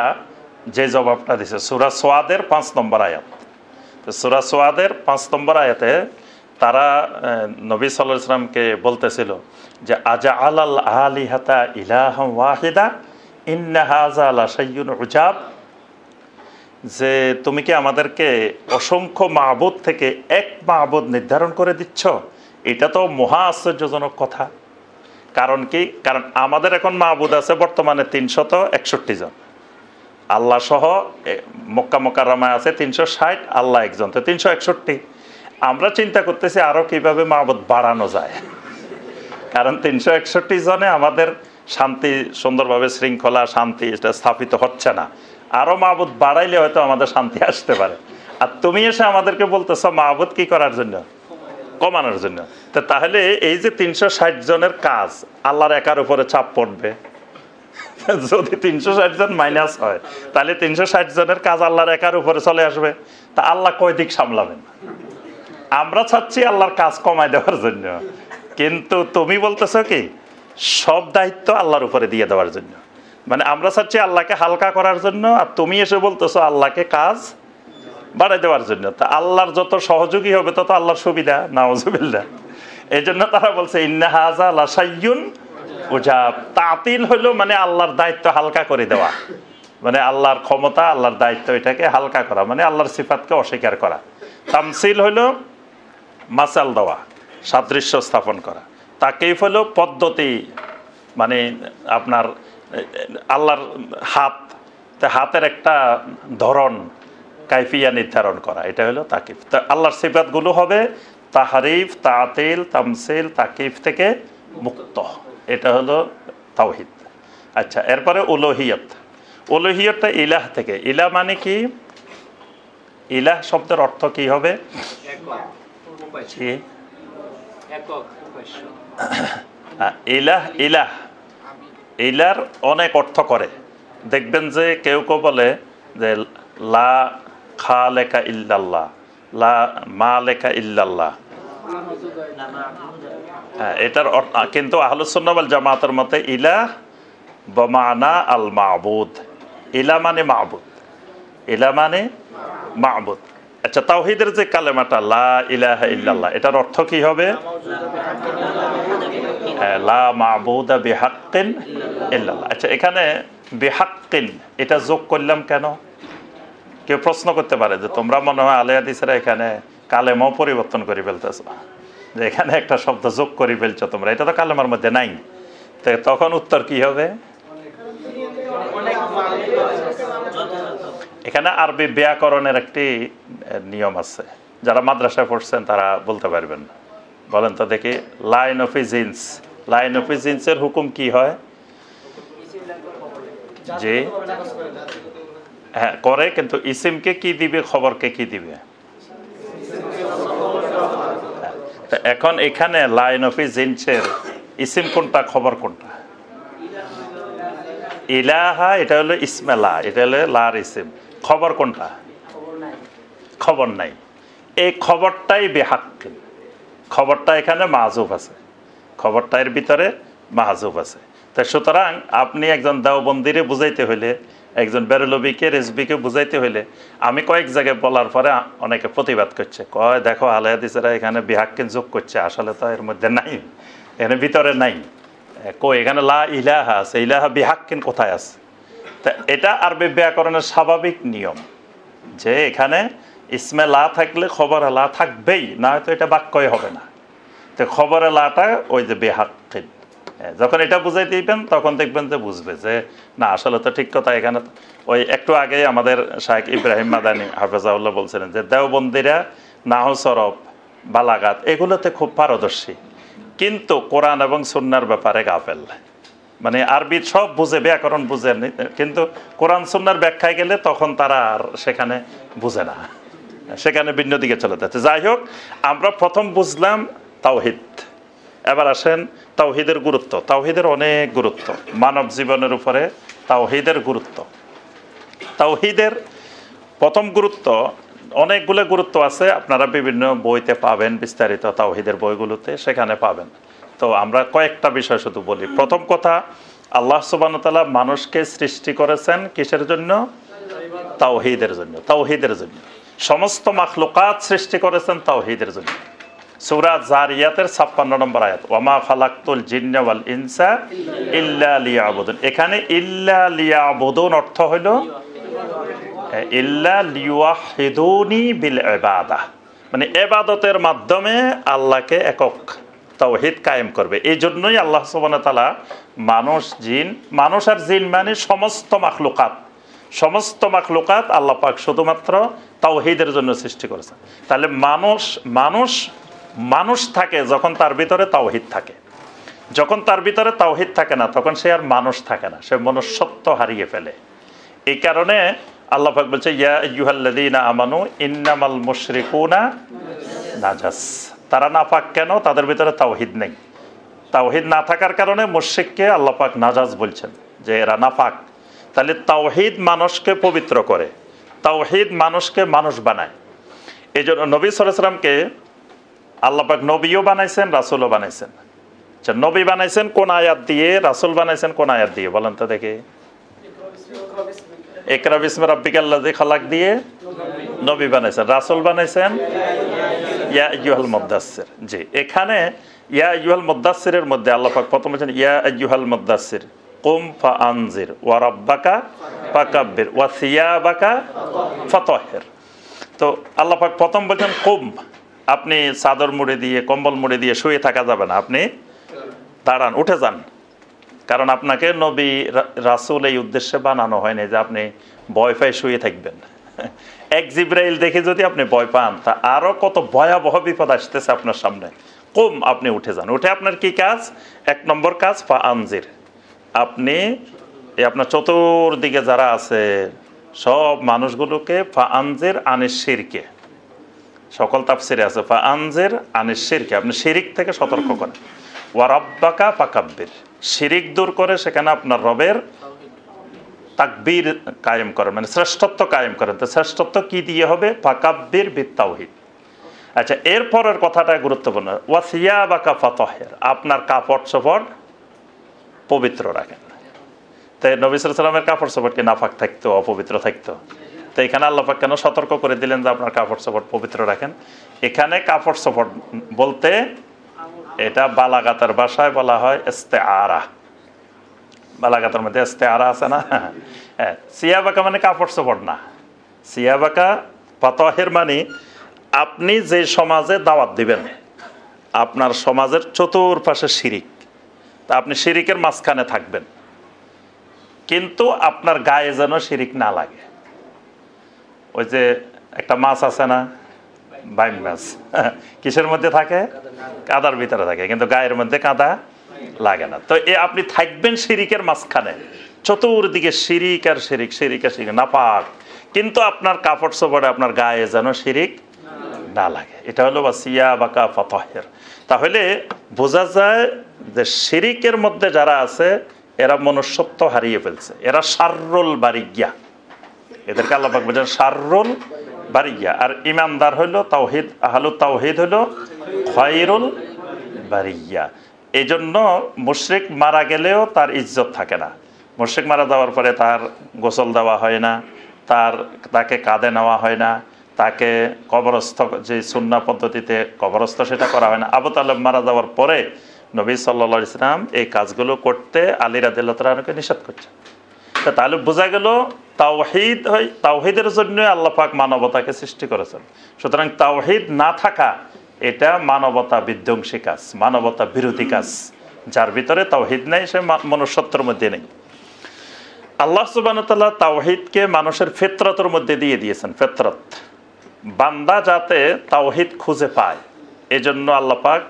যে জবাবটা দিছে সূরা সোয়াদের 5 নম্বর আয়াত। তো সূরা সোয়াদের 5 নম্বর আয়াতে তারা নবী সাল্লাল্লাহু আলাইহি ওয়াসাল্লামকে বলতেছিল যে আজআলাল আলিহাতা ইলাহান ওয়াহিদা ইন্না হাযা লাশাইয়ুন উজাব, যে তুমি কি আমাদেরকে অসংখ্য মাবুদ থেকে এক মাবুদ নির্ধারণ করে দিচ্ছ? এটা তো মহা আশ্চর্যজনক কথা। কারণ কি? কারণ আমাদের এখন মাবুদ আছে বর্তমানে 361 জন, আল্লাহ সহ মক্কা মুকাররমায় আছে 360, আল্লাহ একজন, তো 361। আমরা চিন্তা করতেছি আরো কিভাবে মাবুদ বাড়ানো যায়, কারণ 361 জনে আমাদের শান্তি, সুন্দরভাবে শৃঙ্খলা শান্তি এটা স্থাপিত হচ্ছে না। আরো মাবুদ বাড়াইলে হয়তো আমাদের শান্তি আসতে পারে। আর তুমি এসে আমাদেরকে বলতেছো মাবুদ কি করার জন্য? কমানোর জন্য। তো তাহলে এই যে 360 জনের কাজ আল্লাহর একার উপরে চাপ পড়বে। যদি 360 জন মাইনাস হয় তাহলে 360 জনের কাজ আল্লাহর একার উপরে চলে আসবে। তা আল্লাহ কয় দিক সামলাবেন? আমরা চাচ্ছি আল্লাহর কাজ কমায় দেওয়ার জন্য, কিন্তু তুমি বলতেছো কি সব দায়িত্ব আল্লাহর উপরে দিয়ে দেওয়ার জন্য। মানে আমরা চাচ্ছি আল্লাহকে হালকা করার জন্য, আর তুমি এসে বলতেছো আল্লাহকে কাজ বাড়াই দেওয়ার জন্য। তা আল্লাহর যত সহযোগী হবে তত আল্লাহর সুবিধা, নাউজুবিল্লাহ। এই জন্য তারা বলছে ইন্না হাযা লাশাইয়ুন উজাব। তাতিল হলো মানে আল্লাহর দায়িত্ব হালকা করে দেওয়া, মানে আল্লাহর ক্ষমতা, আল্লাহর দায়িত্ব এটাকে হালকা করা, মানে আল্লাহর সিফাতকে অস্বীকার করা। তামসিল হলো মাসাল দেওয়া, সাদৃশ্য স্থাপন করা। তাকাইফ হলো পদ্ধতি, মানে আপনার আল্লাহর হাত, হাতের একটা ধরন কাইফিয়া নির্ধারণ করা, এটা হলো তাকিফ। তো আল্লাহর সিফাতগুলো হবে তাহরিফ, তাতিল, তামসিল, তাকিফ থেকে মুক্ত। এটা হলো তাওহীদ। আচ্ছা, এরপরে উলুহিয়ত। উলুহিয়তটা ইলাহ থেকে। ইলাহ মানে কি? ইলাহ শব্দের অর্থ কি হবে? ইলাহ, ইলাহ, ইলার অনেক অর্থ করে। দেখবেন যে কেউ কেউ বলে যে লা খালেকা ইল্লাল্লাহ, লা মালেকা ইল্লাল্লাহ। এটার কিন্তু আহলুস সুন্নাহ ওয়াল জামাতের মতে ইলাহ বমানা আল মাবুদ। ইলা মানে মাবুদ, ইলা মানে মাবুদ। আচ্ছা, তাওহীদের যে কালেমাটা লা ইলাহা ইল্লাল্লাহ, এটার অর্থ কি হবে? লা মাবুদা বিহাক্কিন ইল্লাল্লাহ। আচ্ছা, এখানে বিহাক্কিন এটা যোগ করলাম কেন? কেউ প্রশ্ন করতে পারে যে তোমরা মনে হয় আলে হাদিসেরা এখানে কালেমাও পরিবর্তন করে ফেলতেছ, যে এখানে একটা শব্দ যোগ করে ফেলছো তোমরা, এটা তো কালেমার মধ্যে নাই। তো তখন উত্তর কি হবে? এখানে আরবি ব্যাকরণের একটি নিয়ম আছে, যারা মাদ্রাসায় পড়ছেন তারা বলতে পারবেন। বলেন তো দেখি, লাইন অফ ইজিন্স, লাইন অফ ইজিন্সের হুকুম কি হয়? যে হ্যাঁ করে, কিন্তু ইসিমকে কি দিবে, খবরকে কি দিবে? এখন এখানে লাইন অফ ইজিন্সের ইসিম কোনটা, খবর কোনটা? ইলাহা এটা হলো ইসমেলা, এটা হলো লার ইসিম। খবর কোনটা? খবর নাই। এই খবরটাই বেহাক্কিন, খবরটা এখানে মাহজুব আছে, খবরটা এর ভিতরে মাহজুব আছে। তাই সুতরাং আপনি একজন দেওবন্দিরে বুঝাইতে হইলে, একজন বেরলবিকে রেজবিকে বুঝাইতে হইলে, আমি কয়েক জায়গায় বলার পরে অনেকে প্রতিবাদ করছে, কয় দেখো আলে হাদিসেরা এখানে বিহাক্কিন যোগ করছে, আসলে তো এর মধ্যে নাই, এখানে ভিতরে নাই। কই এখানে লা ইলাহা আছে, ইলাহা বিহাক্কিন কোথায় আছে? তা এটা আরবি ব্যাকরণের স্বাভাবিক নিয়ম, যে এখানে ইসমে লা থাকলে খবরে লা থাকবেই, না হয়তো এটা বাক্যই হবে না। তো খবরে লাটা ওই যে বেহাক্কিন, যখন এটা বুঝাই দিবেন তখন দেখবেন যে বুঝবে যে না আসলে তো ঠিক কথা। এখানে ওই একটু আগে আমাদের শায়েখ ইব্রাহিম মাদানী হাফেজাউল্লাহ বলছিলেন যে দেওবন্দিরা নাহু সরফ বালাগাত এগুলোতে খুব পারদর্শী, কিন্তু কোরআন এবং সুন্নার ব্যাপারে গাফেল। মানে আরবি সব বুঝে, ব্যাকরণ বুঝে, কিন্তু কোরআন সুন্নার ব্যাখ্যায় গেলে তখন তারা আর সেখানে বুঝে না, সেখানে ভিন্ন দিকে চলে যাচ্ছে। যাই হোক, আমরা প্রথম বুঝলাম তাওহিদ। এবার আসেন তাওহিদের গুরুত্ব। তাওহিদের অনেক গুরুত্ব, মানব জীবনের উপরে তাওহিদের গুরুত্ব। তাওহিদের প্রথম গুরুত্ব, অনেকগুলো গুরুত্ব আছে, আপনারা বিভিন্ন বইতে পাবেন, বিস্তারিত তাওহিদের বইগুলোতে সেখানে পাবেন। তো আমরা কয়েকটা বিষয় শুধু বলি। প্রথম কথা, আল্লাহ সুবহানাহু ওয়া তাআলা মানুষকে সৃষ্টি করেছেন কিসের জন্য? তাওহিদের জন্য। তাওহিদের জন্য সমস্ত মাখলুকাত সৃষ্টি করেছেন তাওহিদের জন্য। সূরা জারিয়াতের 56 নম্বর আয়াত, ওয়ামা খালাকতুল জিন্না ওয়াল ইনসা ইল্লা লিয়াবুদুন। এখানে ইল্লা লিয়াবুদুন অর্থ হলো ইল্লা লিওয়াহিদুনি বিল ইবাদাহ, মানে ইবাদতের মাধ্যমে আল্লাহকে একক তাওহীদ কায়েম করবে। এই জন্যই আল্লাহ সুবহানাহু ওয়া তাআলা মানুষ, জিন, মানুষ আর জিন মানে সমস্ত মাখলুকাত, সমস্ত মাখলুকাত আল্লাহ পাক শুধুমাত্র তাওহীদের জন্য সৃষ্টি করেছেন। তাহলে মানুষ থাকে যখন তার ভিতরে তাওহীদ থাকে। যখন তার ভিতরে তাওহীদ থাকে না তখন সে আর মানুষ থাকে না, সে মনুষ্যত্ব হারিয়ে ফেলে। এই কারণে আল্লাহ পাক বলছে ইয়া আইয়ুহাল্লাযীনা আমানু ইন্নামাল মুশরিকুনা নাজাস। তারা নাপাক কেন? তাদের ভিতরে তাওহীদ নেই। তাওহীদ না থাকার কারণে মুশরিককে আল্লাহ পাক নাজাস বলছেন, যে এরা নাপাক। তাহলে তাওহীদ মানুষকে পবিত্র করে, তাওহীদ মানুষকে মানুষ বানায়। এই জন্য নবী সাল্লাল্লাহু আলাইহি ওয়াসাল্লামকে আল্লাহ পাক নবীও বানাইছেন, রাসূলও বানাইছেন। আচ্ছা, নবী বানাইছেন কোন আয়াত দিয়ে, রাসূল বানাইছেন কোন আয়াত দিয়ে? বলেন তো দেখি। ইকরা বিসমি রাব্বিকাল্লাযী খালাক দিয়ে নবী বানাইছেন, রাসূল বানাইছেন ইয়া আইয়ুহাল মুদ্দাসসির। জি, এখানে ইয়া আইয়ুহাল মুদ্দাসসিরের মধ্যে আল্লাহ পাক প্রথম বলেছেন ইয়া আইয়ুহাল মুদ্দাসসির কুম ফাআনজির ওয়া রাব্বাকা ফাকাব্বির ওয়া সিয়াবাকা ফাতাহহির। তো আল্লাহ পাক প্রথম বলেছেন কুম, আপনি চাদর মুড়ি দিয়ে, কম্বল মুড়ি দিয়ে শুয়ে থাকা যাবে না, আপনি দাঁড়ান, উঠে যান। কারণ আপনাকে নবী রাসূল এই উদ্দেশ্যে বানানো হয়নি যে আপনি ভয় পায় শুয়ে থাকবেন। এক জিবরাইল দেখে যদি আপনি ভয় পান, তা আরো কত ভয়াবহ বিপদ আসতেছে আপনার সামনে। কুম, আপনি উঠে যান। উঠে আপনার কি কাজ? এক নম্বর কাজ ফাআনজির, আপনি আপনার চতুর্দিকে যারা আছে সব মানুষগুলোকে ফাআনজির আনিশ শিরকে, সকল তাফসিরে আছে ফাআনজির আনিশ শিরকে, আপনি শিরিক থেকে সতর্ক করেন। ওয়া রাব্বাকা ফাকাব্বির, শিরিক দূর করে সেখানে আপনার রবের তাকবীর কায়েম করেন, মানে শ্রেষ্ঠত্ব কায়েম করেন। তো শ্রেষ্ঠত্ব কি দিয়ে হবে? ফাকাব্বির বিত্তাওহীদ। আচ্ছা, এরপরের কথাটা গুরুত্বপূর্ণ, ওয়া সিয়াবাকা ফাতাহহির, আপনার কাপড় চোপড় পবিত্র রাখেন। তাই নবী সাল্লাল্লাহু আলাইহি ওয়াসাল্লামের কাপড় চোপড় কি নাপাক থাকতো, অপবিত্র থাকতো? তো এখানে আল্লাহ পাক কেন সতর্ক করে দিলেন যে আপনার কাপড় চোপড় পবিত্র রাখেন? এখানে কাপড় চোপড় বলতে এটা বালাগাতের ভাষায় বলা হয় ইস্তেআরা। বালাগাতের মধ্যে ইস্তেআরা আছে না? হ্যাঁ, সিয়াবাকা মানে কাপড় চোপড় না। সিয়াবাকা ফাতাহের মানে আপনি যে সমাজে দাওয়াত দিবেন, আপনার সমাজের চতুর্পাশে শিরিক, তা আপনি শিরিকের মাঝখানে থাকবেন, কিন্তু আপনার গায়ে যেন শিরিক না লাগে। ওই যে একটা মাছ আছে না, বাইম মাছ, কিসের মধ্যে থাকে? কাদার ভিতরে থাকে, কিন্তু গায়ের মধ্যে কাদা লাগে না। তো আপনি থাকবেন শিরিকের মাঝখানে, চতুর্দিকে শিরিক আর শিরিক, শিরিক আর শিরিক, নাপাক, কিন্তু আপনার কাপড় চোপড়ে আপনার গায়ে যেন শিরিক না লাগে। এটা হলো সিয়াবাকা ফাতাহের। তাহলে বোঝা যায় যে শিরিকের মধ্যে যারা আছে এরা মনুষ্যত্ব হারিয়ে ফেলছে, এরা শাররুল বারিয়া, এদেরকে আল্লাহ পাক বলেন শাররুল বারিয়া। আর ইমানদার হইলো তাওহীদ, আহলুত তাওহীদ হইলো খায়রুল বারিয়া। এই জন্য মুশরিক মারা গেলেও তার ইজ্জত থাকে না। মুশরিক মারা যাওয়ার পরে তার গোসল দেওয়া হয় না, তাকে কাঁধে নেওয়া হয় না, তাকে কবরস্থ যে সুন্নাহ পদ্ধতিতে কবরস্থ সেটা করা হয় না। আবু তালেব মারা যাওয়ার পরে নবী সাল্লাল্লাহু আলাইহি ওয়াসাল্লাম এই কাজগুলো করতে আলী রাদিয়াল্লাহু তাআলা আনহুকে নিষেধ করছেন। তাহলে বোঝা গেল তাওহীদ, তাওহীদের জন্য আল্লাহ পাক মানবতাকে সৃষ্টি করেছেন। সুতরাং তাওহীদ না থাকা এটা মানবতা বিধ্বংসী কাজ, মানবতা বিরোধী কাজ। যার ভিতরে তাওহীদ নেই সে মনুষ্যত্বের মধ্যে নেই। আল্লাহ সুবহানাহু ওয়া তাআলা তাওহীদকে মানুষের ফিতরতের মধ্যে দিয়ে দিয়েছেন। ফিতরত, বান্দা যাতে তাওহীদ খুঁজে পায়, এজন্য আল্লাহ পাক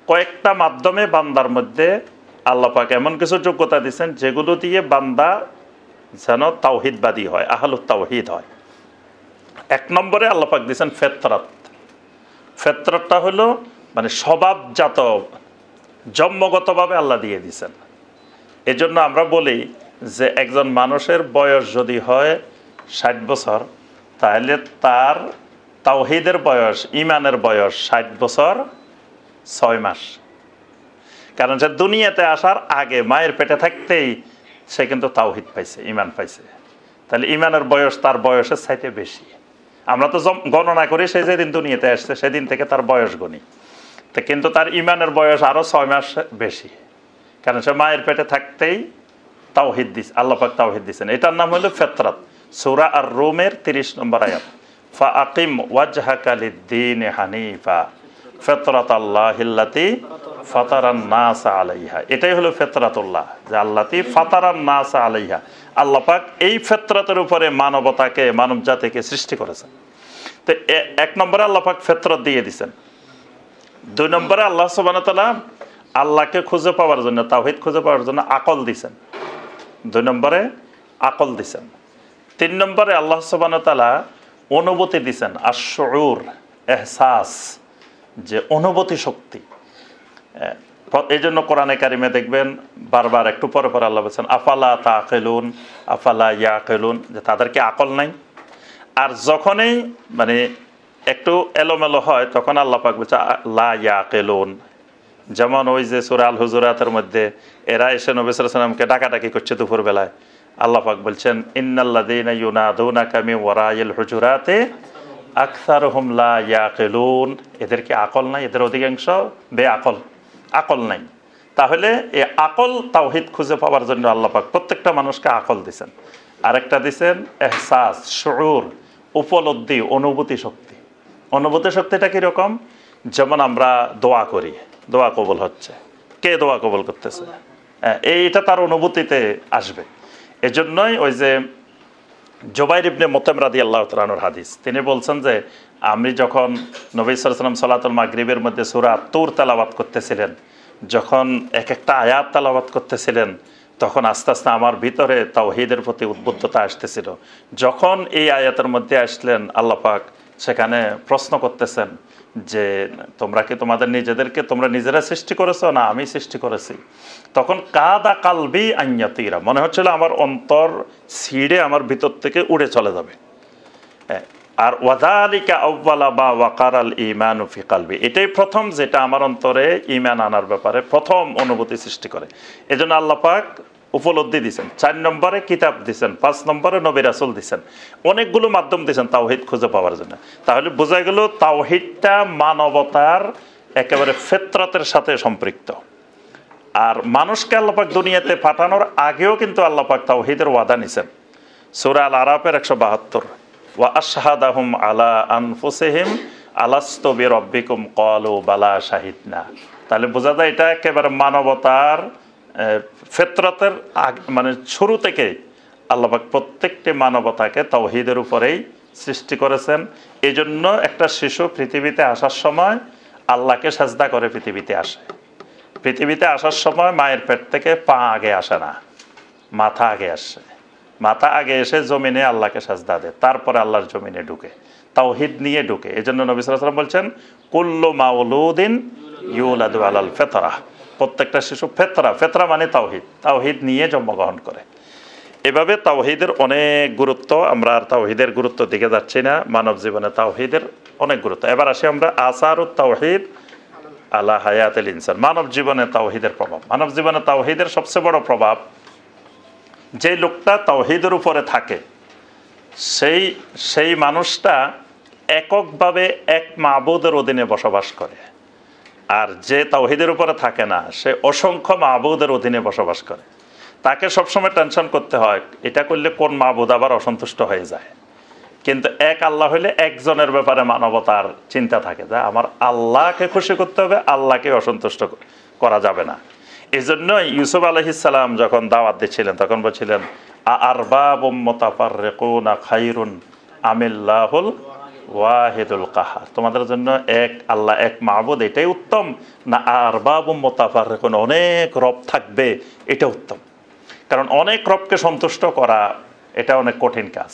কয়েকটা মাধ্যমে বান্দার মধ্যে আল্লাহ পাক এমন কিছু যোগ্যতা দিয়েছেন যেগুলো দিয়ে বান্দা যেন তাওহীদবাদী হয়, আহলুত তাওহীদ হয়। এক নম্বরে আল্লাহ পাক দিয়েছেন ফিতরত। ফিতরতটা হলো মানে স্বভাবজাত, জন্মগতভাবে আল্লাহ দিয়ে দিয়েছেন। এজন্য আমরা বলি যে একজন মানুষের বয়স যদি হয় ৬০ বছর, তাহলে তার তাওহীদের বয়স, ঈমানের বয়স ৬০ বছর ৬ মাস। কারণ সে দুনিয়াতে আসার আগে মায়ের পেটে থাকতেই সে কিন্তু তাওহীদ পাইছে, ঈমান পাইছে। তাহলে ঈমানের বয়স তার বয়সের চাইতে বেশি। আমরা তো গণনা করি সে যেদিন দুনিয়াতে আসছে সেদিন থেকে তার বয়স গণি, তো কিন্তু তার ঈমানের বয়স আরো ৬ মাস বেশি, কারণ সে মায়ের পেটে থাকতেই তাওহীদ দিছে, আল্লাহ পাক তাওহীদ দিয়েছেন। এটার নাম হলো ফিতরত। সূরা আর-রুমের 30 নম্বর আয়াত, ফাআকিম ওয়াজহাকা লিদ-দীন হানিফা ফিতরাতাল্লাহিল্লাতী ফাতারান নাস আলাইহা। এটাই হলো ফিতরাতুল্লাহ, যে আল্লাতী ফাতারান নাস আলাইহা। আল্লাহ পাক এই ফিতরতের উপরে মানবতাকে, মানব জাতিকে সৃষ্টি করেছেন। তো এক নম্বরে আল্লাহ পাক ফিতরত দিয়ে দিয়েছেন। ২ নম্বরে আল্লাহ সুবহানাহু ওয়া তাআলা আল্লাহকে খুঁজে পাওয়ার জন্য, তাওহীদ খুঁজে পাওয়ার জন্য আকল দিয়েছেন। ২ নম্বরে আকল দিয়েছেন। ৩ নম্বরে আল্লাহ সুবহানাহু ওয়া তাআলা অনুভূতি দিয়েছেন, আশ-শুউর, এহসাস, যে অনুভূতি শক্তি। এই জন্য কোরআনে কারিমে দেখবেন বারবার একটু পরে পরে আল্লাহ বলছেন আফালা তাকিলুন, আফালা ইয়াকিলুন, যে তাদেরকে আকল নাই। আর যখনই মানে একটু এলোমেলো হয় তখন আল্লাহ পাক বলছে লা ইয়াকিলুন। যেমন ওই যে সূরা আল হুজুরাতের মধ্যে এরা এসে নবী সাল্লাল্লাহু আলাইহি ওয়াসাল্লামকে ডাকাডাকি করছে দুপুর বেলায়, আল্লাহ পাক বলছেন ইন্নাল্লাযীনা ইউনাদুনাকা মিন ওয়ারাইল হুজুরাতি আকসারুহুম লা ইয়াকিলুন। এদেরকে আকল নাই, এদের অধিকাংশ বেআকল, আকল নাই। তাহলে এই আকল, তাওহীদ খুঁজে পাওয়ার জন্য আল্লাহ পাক প্রত্যেকটা মানুষকে আকল দিয়েছেন। আরেকটা দিয়েছেন এহসাস, শুউর, উপলব্ধি, অনুভূতি শক্তি। অনুভূতি শক্তিটা কিরকম? যেমন আমরা দোয়া করি, দোয়া কবুল হচ্ছে, কে দোয়া কবুল করতেছে, এইটা তার অনুভূতিতে আসবে। এজন্যই ওই যে জুবাইর ইবনে মুতাইম রাদিয়াল্লাহু তাআলা আনহুর হাদিস, তিনি বলছেন যে আমি যখন নবী সাল্লাল্লাহু আলাইহি ওয়াসাল্লাম সালাতুল মাগরিবের মধ্যে সূরা তুর তেলাওয়াত করতেছিলেন, যখন এক একটা আয়াত তেলাওয়াত করতেছিলেন, তখন আস্তে আস্তে আমার ভিতরে তাওহীদের প্রতি উদ্বুদ্ধতা আসতেছিল। যখন এই আয়াতের মধ্যে আসলেন, আল্লাহ পাক সেখানে প্রশ্ন করতেছেন যে তোমরা কি তোমাদের নিজেদেরকে তোমরা নিজেরা সৃষ্টি করেছো না আমি সৃষ্টি করেছি? তখন কাদা কালবি আইয়াতিরা, মনে হচ্ছিল আমার অন্তর ছিঁড়ে আমার ভিতর থেকে উড়ে চলে যাবে। আর ওয়াযালিকা আউওয়ালা বা ওয়াকারাল ঈমানু ফি কলবি, এটাই প্রথম যেটা আমার অন্তরে ঈমান আনার ব্যাপারে প্রথম অনুভূতি সৃষ্টি করে। এজন্য আল্লাহ পাক উপলব্ধি দিয়েছেন। ৪ নম্বরে কিতাব দিয়েছেন, ৫ নম্বরে নবী রাসূল দিয়েছেন, অনেকগুলো মাধ্যম দিয়েছেন তাওহীদ খুঁজে পাওয়ার জন্য। তাহলে বোঝা গেল তাওহীদটা মানবতার একেবারে ফিতরতের সাথে সম্পৃক্ত। আর মানুষকে আল্লাহ পাক দুনিয়াতে পাঠানোর আগেও কিন্তু আল্লাহ পাক তাওহীদের ওয়াদা নিছেন। সূরা আল আরাফের 172, ওয়া আশহাদাহুম আলা আনফুসিহিম আলাস্তু বিরাব্বিকুম ক্বালু বালা শাহিদনা। তাহলে বোঝা যায় এটা একেবারে মানবতার ফিতরতের মানে শুরু থেকে আল্লাহ পাক প্রত্যেকটি মানবতাকে তাওহীদের উপরেই সৃষ্টি করেছেন। এই জন্য একটা শিশু পৃথিবীতে আসার সময় আল্লাহকে সাজদা করে পৃথিবীতে আসে। পৃথিবীতে আসার সময় মায়ের পেট থেকে পা আগে আসে না, মাথা আগে আসে। মাথা আগে এসে জমিনে আল্লাহকে সাজদা দেয়, তারপরে আল্লাহর জমিনে ঢুকে, তাওহীদ নিয়ে ঢুকে। এই জন্য নবী সাল্লাল্লাহু আলাইহি ওয়াসাল্লাম বলছেন, কুল্লু মাউলুদিন ইউলাদু আলাল ফিতরা। প্রত্যেকটা শিশু ফিতরা, ফিতরা মানে তাওহীদ, তাওহীদ নিয়ে জন্মগ্রহণ করে। এভাবে তাওহীদের অনেক গুরুত্ব। আমরা আর তাওহীদের গুরুত্ব দিকে যাচ্ছি না, মানব জীবনে তাওহীদের অনেক গুরুত্ব। এবার আসি আমরা আসারুত তাওহীদ আলা হায়াতিল ইনসান। মানব জীবনে তাওহীদের প্রভাব। মানব জীবনে তাওহীদের সবচেয়ে বড় প্রভাব, যে লোকটা তাওহীদের উপরে থাকে সেই মানুষটা এককভাবে এক মাবুদের অধীনে বসবাস করে। আর যে তাওহীদের উপরে থাকে না, সে অসংখ্য মাবুদের অধীনে বসবাস করে। তাকে সবসময় টেনশন করতে হয়, এটা করলে কোন মাবুদ আবার অসন্তুষ্ট হয়ে যায়। কিন্তু এক আল্লাহ হইলে একজনের ব্যাপারে মানবতার চিন্তা থাকে, যে আমার আল্লাহকে খুশি করতে হবে, আল্লাহকে অসন্তুষ্ট করা যাবে না। এই জন্য ইউসুফ আলাইহিস সালাম যখন দাওয়াত দিচ্ছিলেন তখন বলছিলেন, আরবাবুম মুতাফাররিকুনা খায়রুন আমিল্লাহুল ওয়াহিদুল কাহার। তোমাদের জন্য এক আল্লাহ, এক মাবুদ, এটাই উত্তম, না আরবাবুম মুতাফাররিকুন, অনেক রব থাকবে, এটা উত্তম। কারণ অনেক রবকে সন্তুষ্ট করা এটা অনেক কঠিন কাজ।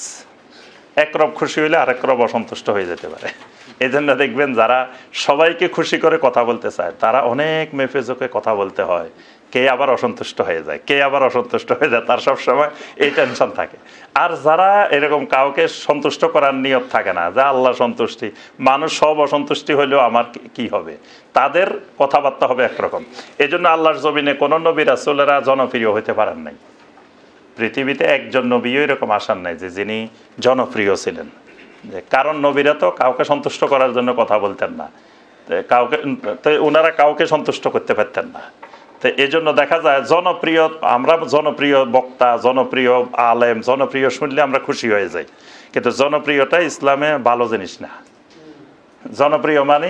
এক রব খুশি হইলে আরেক রব অসন্তুষ্ট হয়ে যেতে পারে। এই জন্য দেখবেন যারা সবাইকে খুশি করে কথা বলতে চায়, তারা অনেক মেফেজোকে কথা বলতে হয়, কে আবার অসন্তুষ্ট হয়ে যায়, কে আবার অসন্তুষ্ট হয়ে যায়, তার সবসময় এই টেনশন থাকে। আর যারা এরকম কাউকে সন্তুষ্ট করার নিয়ত থাকে না, যে আল্লাহ সন্তুষ্টি, মানুষ সব অসন্তুষ্টি হইলেও আমার কি হবে, তাদের কথাবার্তা হবে একরকম। এই জন্য আল্লাহর জমিনে কোনো নবী রাসূলেরা জনপ্রিয় হইতে পারেন নাই। পৃথিবীতে একজন নবীও এরকম আসার নাই যে যিনি জনপ্রিয় ছিলেন। যে কারণ নবীরা তো কাউকে সন্তুষ্ট করার জন্য কথা বলতেন না, ওনারা কাউকে সন্তুষ্ট করতে পারতেন না। তো এই জন্য দেখা যায় জনপ্রিয়, আমরা জনপ্রিয় বক্তা, জনপ্রিয় আলেম, জনপ্রিয় শুনলে আমরা খুশি হয়ে যাই, কিন্তু জনপ্রিয়টা ইসলামে ভালো জিনিস না। জনপ্রিয় মানে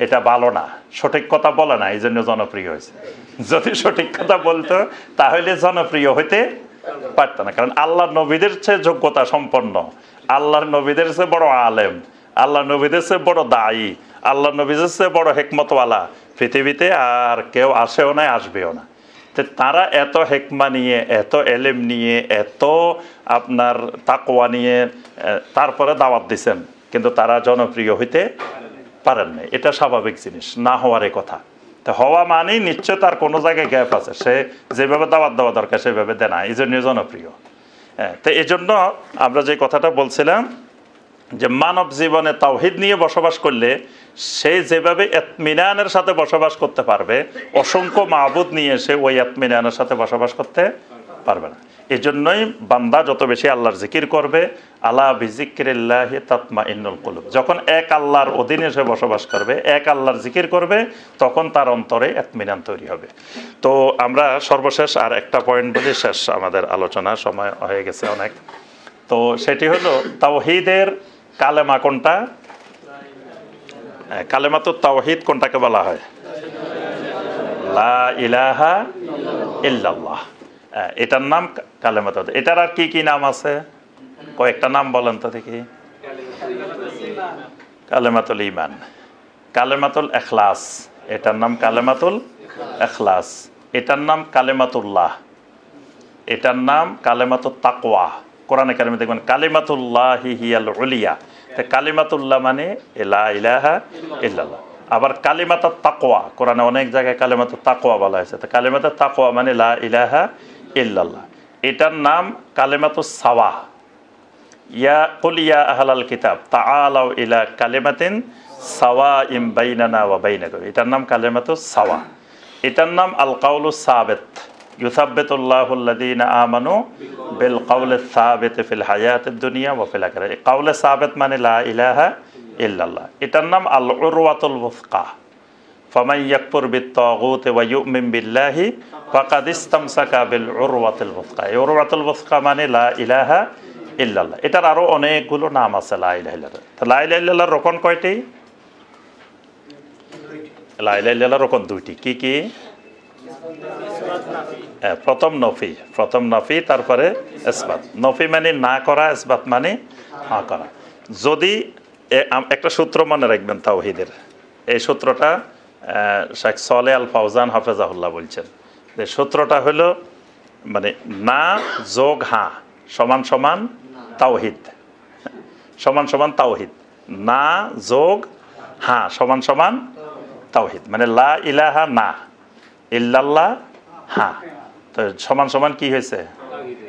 এটা ভালো না, সঠিক কথা বলে না, এই জন্য জনপ্রিয় হয়েছে। যদি সঠিক কথা বলতো তাহলে জনপ্রিয় হইতে পারত না। কারণ আল্লাহর নবীদের চেয়ে যোগ্যতা সম্পন্ন, আল্লাহর নবীদের চেয়ে বড় আলেম, আল্লাহ নবীদের চেয়ে বড় দায়ী, আল্লাহ নবীদের চেয়ে বড় হেকমতওয়ালা পৃথিবীতে আর কেউ আসেও না, আসবেও না। তো তারা এত হেকমা নিয়ে, এত এলেম নিয়ে, এত আপনার তাকওয়া নিয়ে তারপরে দাওয়াত দিছেন, কিন্তু তারা জনপ্রিয় হইতে পারেন না। এটা স্বাভাবিক জিনিস, না হওয়ারই কথা। তো হওয়া মানেই নিশ্চয় তার কোনো জায়গায় গ্যাপ আছে, সে যেভাবে দাওয়াত দেওয়া দরকার সেভাবে দেয় না, এই জন্য জনপ্রিয়। হ্যাঁ, তো এই জন্য আমরা যে কথাটা বলছিলাম যে মানব জীবনে তাওহীদ নিয়ে বসবাস করলে সে যেভাবে ইতমিনানের সাথে বসবাস করতে পারবে, অসংখ্য মাবুদ নিয়ে সে ওই ইতমিনানের সাথে বসবাস করতে পারবে না। এই জন্যই বান্দা যত বেশি আল্লাহর জিকির করবে, আলা বিযিকরিল্লাহি তাতমাইন্নুল কুলুব, যখন এক আল্লাহর অধীনে সে বসবাস করবে, এক আল্লাহর জিকির করবে, তখন তার অন্তরে ইতমিনান তৈরি হবে। তো আমরা সর্বশেষ আর একটা পয়েন্ট বলি, শেষ আমাদের আলোচনা, সময় হয়ে গেছে অনেক। তো সেটি হলো তাওহীদের কালেমা কোনটা? কালেমাতুত তাওহীদ কোনটাকে বলা হয়? লা ইলাহা ইল্লাল্লাহ, এটার নাম কালেমাতুত। এটার আর কি কি নাম আছে? কয়েকটা নাম বলেন তো দেখি। কালেমাতুল ঈমান, কালেমাতুল ইখলাস, এটার নাম কালেমাতুল ইখলাস, এটার নাম কালেমাতুল্লাহ, এটার নাম কালেমাতুত তাকওয়া। কোরআনে কারিমে দেখবেন কালিমাতুল্লাহি হিয়াল উলিয়া, তো কালিমাতুল্লাহ মানে লা ইলাহা ইল্লাল্লাহ। আবার কালিমাতুত তাকওয়া, কোরআনে অনেক জায়গায় কালিমাতুত তাকওয়া বলা হয়েছে, তো কালিমাতুত তাকওয়া মানে লা ইলাহা ইল্লাল্লাহ। এটার নাম কালিমাতুস সাওয়া, ইয়া কুল ইয়া আহলাল কিতাব তাআলাউ ইলা কালিমাতিন সাওয়াইম বাইনানা ওয়া বাইনাকুম, এটার নাম কালিমাতুস সাওয়া। এটার নাম আল কাউলুস সাবিত, ইউসাব্বিতুল্লাহুল্লাযীনা আমানু বিল কাউলিস সাবিত ফিল হায়াতিদ দুনিয়া ওয়া ফিল আখিরাহ। কাউলে সাবিত মানে লা ইলাহা ইল্লাল্লাহ। এটার নাম আল উরওয়াতুল ওয়াসকা, ফামান ইয়াকফুর বিত-তাগুতি ওয়া ইউমিন বিল্লাহি ফাকাদ ইসতামসাকা বিল উরওয়াতিল ওয়াসকা। এই উরওয়াতুল ওয়াসকা মানে লা ইলাহা ইল্লাল্লাহ। এটার আরো অনেকগুলো নাম আছে লা ইলাহা ইল্লাল্লাহ। তো লা ইলাহা ইল্লাল্লাহর রকম কয়টি? লা ইলাহা ইল্লাল্লাহর রকম দুইটি। কি কি? প্রথম নফি, তারপরে ইসবাত। নফি মানে না করা, ইসবাত মানে হ্যাঁ করা। যদি একটা সূত্র মনে রাখবেন তাওহীদের, এই সূত্রটা শেখ সালেহ আল ফাওজান হাফেজাহুল্লাহ বলছেন যে সূত্রটা হলো মানে না যোগ হ্যাঁ সমান সমান তাওহীদ, সমান সমান তাওহীদ। না যোগ হ্যাঁ সমান সমান তাওহীদ, মানে লা ইলাহা না, ইল্লাল্লাহ হ্যাঁ, তো সমান সমান কি হয়েছে?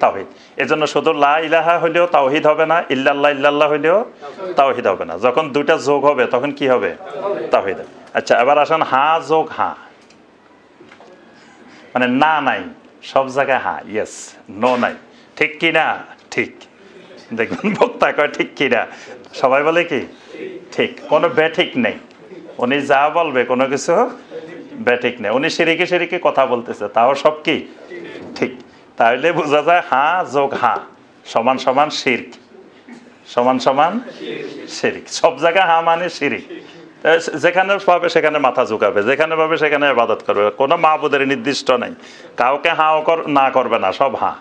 তাওহীদ। এজন্য শুধু লা ইলাহা হইলেও তাওহীদ হবে না, ইল্লাল্লাহ হইলেও তাওহীদ হবে না। যখন দুইটা যোগ হবে তখন কি হবে? তাওহীদ। আচ্ছা, এবার আসেন হ্যাঁ যোগ হ্যাঁ, মানে না নাই সব জায়গায় হ্যাঁ, ইয়েস, নো নাই। ঠিক কি না? ঠিক। দেখবেন বক্তা কয় ঠিক কি না, সবাই বলে কি ঠিক, কোনো বেঠিক নেই। উনি যা বলবে কোনো কিছু বেঠিক নেই। উনি সিরিকে কথা বলতেছে, তাও সব কি ঠিক। তাহলে বোঝা যায় হ্যাঁ যোগ হ্যাঁ সমান সমান শিরক, সমান সমান শিরক। সব জায়গায় হ্যাঁ মানে শিরক। যেখানে পাবে সেখানে মাথা ঝুঁকাবে, যেখানে পাবে সেখানে ইবাদত করবে। কোনো মাবুদের নির্দিষ্ট নাই, কাউকে হ্যাঁ না করবে না, সব হ্যাঁ।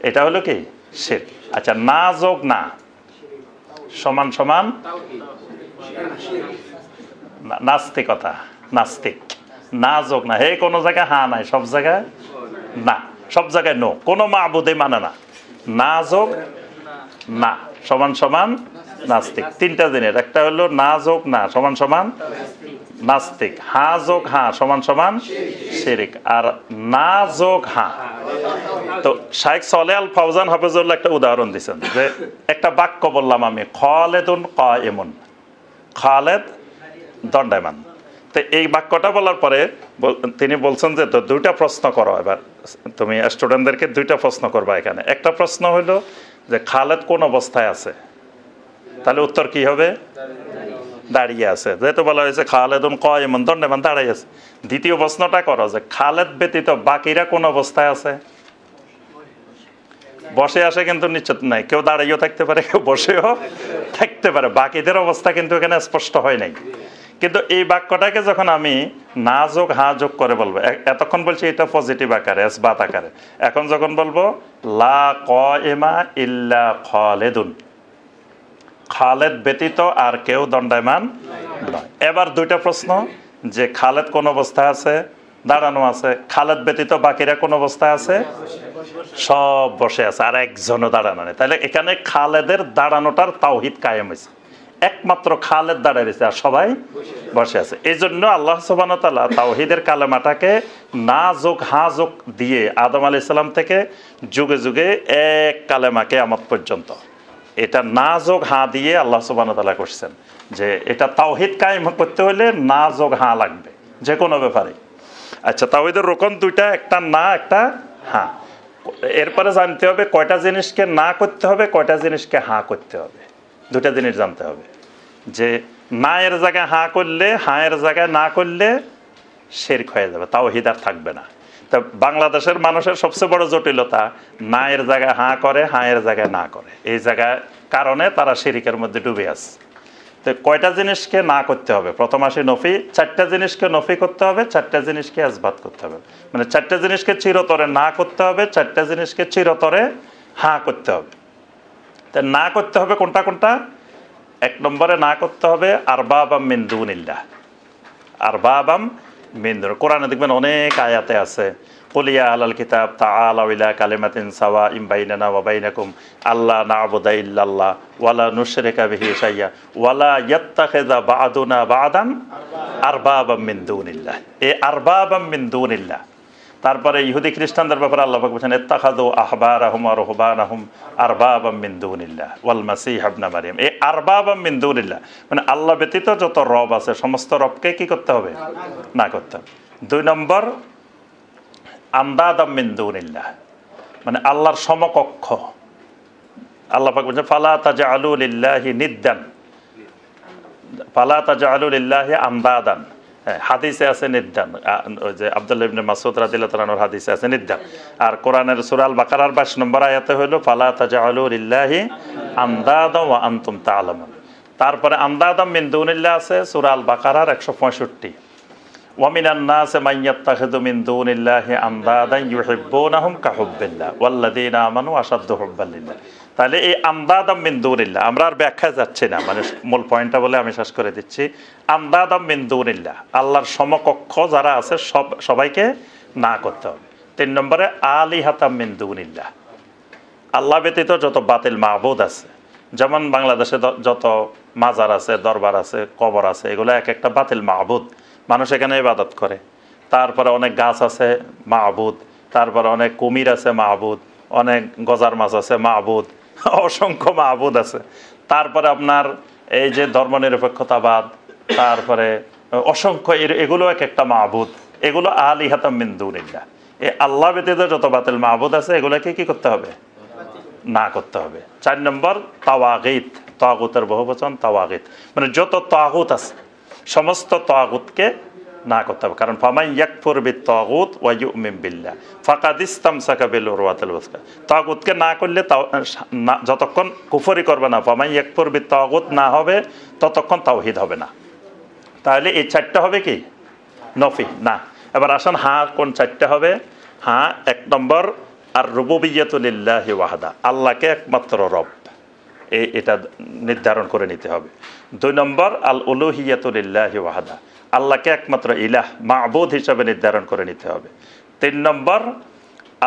এটা হলো কি শিরক। আচ্ছা, না যোগ না সমান সমান নাস্তিকতা, নাস্তিক। না যোগ না, হে কোনো জায়গায় হ্যাঁ নাই, সব জায়গায় না, সব জায়গায় নো, কোনো মাবুদে মানে না। না যোগ না সমান সমান নাস্তিক। তিনটা দিনের, একটা হলো না যোগ না সমান সমান নাস্তিক, হ্যাঁ যোগ হ্যাঁ সমান সমান শিরক, আর না যোগ হ্যাঁ। তো শাইখ সালেহ আল ফাওজান হাফেজুল্লাহ একটা উদাহরণ দিচ্ছেন যে একটা বাক্য বললাম আমি, খালেদুন কায়েমুন, খালেদ দণ্ডায়মান। তো এই বাক্যটা বলার পরে তিনি বলছেন যে তো দুইটা প্রশ্ন করো, এবার তুমি স্টুডেন্টদেরকে দুইটা প্রশ্ন করবা এখানে। একটা প্রশ্ন হলো যে খালেদ কোন অবস্থায় আছে, তাহলে উত্তর কি হবে? দাঁড়িয়ে আছে। যেহেতু বলা হয়েছে খালেদুন কায়েমুন, দণ্ডায়মান, দাঁড়িয়ে আছে। দ্বিতীয় প্রশ্নটা করো যে খালেদ ব্যতীত বাকিরা কোন অবস্থায় আছে? বসে আসে কিন্তু নিশ্চিত নাই, কেউ দাঁড়িয়েও থাকতে পারে, কেউ বসেও থাকতে পারে। বাকিদের অবস্থা কিন্তু এখানে স্পষ্ট হয় নাই। কিন্তু এই বাক্যটাকে যখন আমি না যোগ হা যোগ করে বলবো, এতক্ষণ বলছি এটা পজিটিভ আকারে, ইসবাত আকারে। এখন যখন বলবো লা কায়েমা ইল্লা খালেদুন, খালেদ ব্যতীত আর কেউ দণ্ডায়মান নয়। এবার দুইটা প্রশ্ন যে খালেদ কোন অবস্থায় আছে? দাঁড়ানো আছে। খালেদ ব্যতীত বাকিরা কোন অবস্থায় আছে? সব বসে আছে, আর একজনও দাঁড়ানো নেই। তাহলে এখানে খালেদের দাঁড়ানোটার তাওহীদ কায়েম হয়েছে। একমাত্র খালেদ দাঁড়ায় রয়েছে, আর সবাই বসে আছে। এই জন্য আল্লাহ সুবহানাহু ওয়া তাআলা তাওহীদের কালেমাটাকে না যোগ হা যোগ দিয়ে আদম আলাইহিস সালাম থেকে যুগে যুগে এক কালেমা কিয়ামত পর্যন্ত এটা না যোগ হা দিয়ে আল্লাহ সুবহানাহু ওয়া তাআলা করছেন যে এটা তাওহীদ কায়েম করতে হলে না যোগ হা লাগবে যে কোনো ব্যাপারে। আচ্ছা, তাওহীদের রকম দুইটা, একটা না, একটা হ্যাঁ। এরপরে জানতে হবে কয়টা জিনিসকে না করতে হবে, কয়টা জিনিসকে হা করতে হবে। দুটা জিনিস জানতে হবে যে না এর জায়গায় হা করলে, হা এর জায়গায় না করলে শিরক হয়ে যাবে, তাওহীদ আর থাকবে না। তা বাংলাদেশের মানুষের সবচেয়ে বড় জটিলতা না এর জায়গায় হা করে, হা এর জায়গায় না করে। এই জায়গায় কারণে তারা শিরকের মধ্যে ডুবে আছে। তো কয়টা জিনিসকে না করতে হবে? প্রথম আসি নফি। চারটা জিনিসকে নফি করতে হবে, চারটা জিনিসকে ইসবাত করতে হবে। মানে চারটা জিনিসকে চিরতরে না করতে হবে, চারটা জিনিসকে চিরতরে হা করতে হবে। তা না করতে হবে কোনটা কোনটা? এক নম্বরে না করতে হবে আরবাবাম মিন দুনিল্লাহ, আরবাবাম মিন দুনিল্লাহ। কোরআনে দেখবেন অনেক আয়াতে আছে, কুল ইয়া আহলাল কিতাব তাআলাউ ইলা কালিমাতিন সাওয়াইন বাইনানা ওয়া বাইনাকুম আল্লা না'বুদা ইল্লাল্লাহ ওয়ালা নুশরিকা বিহি শাইয়্যা ওয়ালা ইয়াত্তাখিযা বা'দুনা বা'দান আরবাবাম মিন দুনিল্লাহ। এই আরবাবাম মিন দুনিল্লাহ। তারপরে ইহুদি খ্রিস্টানদের ব্যাপারে আল্লাহ পাক বলেছেন ইত্তাখাযু আহবারাহুম ওয়া রুহবানাহুম আরবাবাম মিন দুনিল্লাহ ওয়াল মাসীহ ইবনে মারইয়াম। এই আরবাবাম মিন দুনিল্লাহ মানে আল্লাহ ব্যতীত যত রব আছে সমস্ত রবকে কি করতে হবে? না করতে হবে। দুই নম্বর আন্দাদাম মিন দুনিল্লাহ মানে আল্লাহর সমকক্ষ। আল্লাহ পাক বলেছেন ফালা তাজআলু লিল্লাহি নিদ্দান, ফালা তাজআলু লিল্লাহি আমদাদান। হ্যাঁ, হাদিসে আছে নির্দান, ওই যে আব্দুল্লাহ ইবনে মাসউদ রাদিয়াল্লাহু তাআলা আনহুর হাদিসে আছে নির্দান। আর কোরআনের সূরা আল বাকারার 22 নম্বর আয়াতে হলো ফালা তাজআলু লিল্লাহি আমদাদা ওয়া আনতুম তা'লামুন। তারপরে আমদাদাম মিন দুনিল্লাহ আছে সূরা আল বাকারার 165। ওয়া মিনান নাসি মান ইয়াত্তাখিযু মিন দুনিল্লাহি আমদাদান ইউহিব্বুনাহুম কাহুব্বিল্লাহ ওয়াল্লাযীনা আমানু আশাদ্দু হুব্বান লিল্লাহ। তাহলে এই আমদাদাম মিন দুনিল্লাহ আমরা আর ব্যাখ্যা যাচ্ছি না, মানে মূল পয়েন্টটা বলে আমি শেষ করে দিচ্ছি। আমদাদাম মিন দুনিল্লাহ, আল্লাহর সমকক্ষ যারা আছে সবাইকে না করতে হবে। 3 নম্বরে আলিহাতাম মিন দুনিল্লাহ, আল্লাহ ব্যতীত যত বাতিল মাবুদ আছে, যেমন বাংলাদেশে যত মাজার আছে, দরবার আছে, কবর আছে, এগুলো এক একটা বাতিল মাবুদ, মানুষ এখানে ইবাদত করে। তারপরে অনেক গাছ আছে মাবুদ, তারপরে অনেক কুমির আছে মাবুদ, অনেক গজার মাছ আছে মাবুদ, অসংখ্য মাবুদ আছে। তারপরে আপনার এই যে ধর্মনিরপেক্ষতাবাদ, তারপরে অসংখ্য, এগুলো এক একটা মাবুদ, এগুলো আলিহাতাম মিন দুনিল্লাহ। এই আল্লাহ ব্যতীত যত বাতিল মাবুদ আছে এগুলোকে কি করতে হবে? না করতে হবে। 4 নম্বর তাওয়াগীত, তাগুতের বহুবচন তাওয়াগীত, মানে যত তাগুত আছে সমস্ত তাগুতকে না করতে হবে। কারণ ফামান ইয়াকফুর বিত-তাগুত ওয়া ইউমিন বিল্লাহ ফাকাদ ইসতামসাকা বিল উরওয়াতিল ওয়াসকা, তাগুতকে না করলে যতক্ষণ কুফরি করবে না, ফামান ইয়াকফুর বিত-তাগুত না হবে ততক্ষণ তাওহীদ হবে না। তাহলে এই 4টা হবে কি নফি না। এবার আসেন হ্যাঁ কোন 4টা হবে? হ্যাঁ, 1 নম্বর আর রুবুবিয়্যাতু লিল্লাহি ওয়াহদা, আল্লাহকে একমাত্র রব, এটা নির্ধারণ করে নিতে হবে। 2 নম্বর আল উলুহিয়্যাতু লিল্লাহি ওয়াহদা, আল্লাহকে একমাত্র ইলাহ মাবুদ হিসাবে নির্ধারণ করে নিতে হবে। 3 নম্বর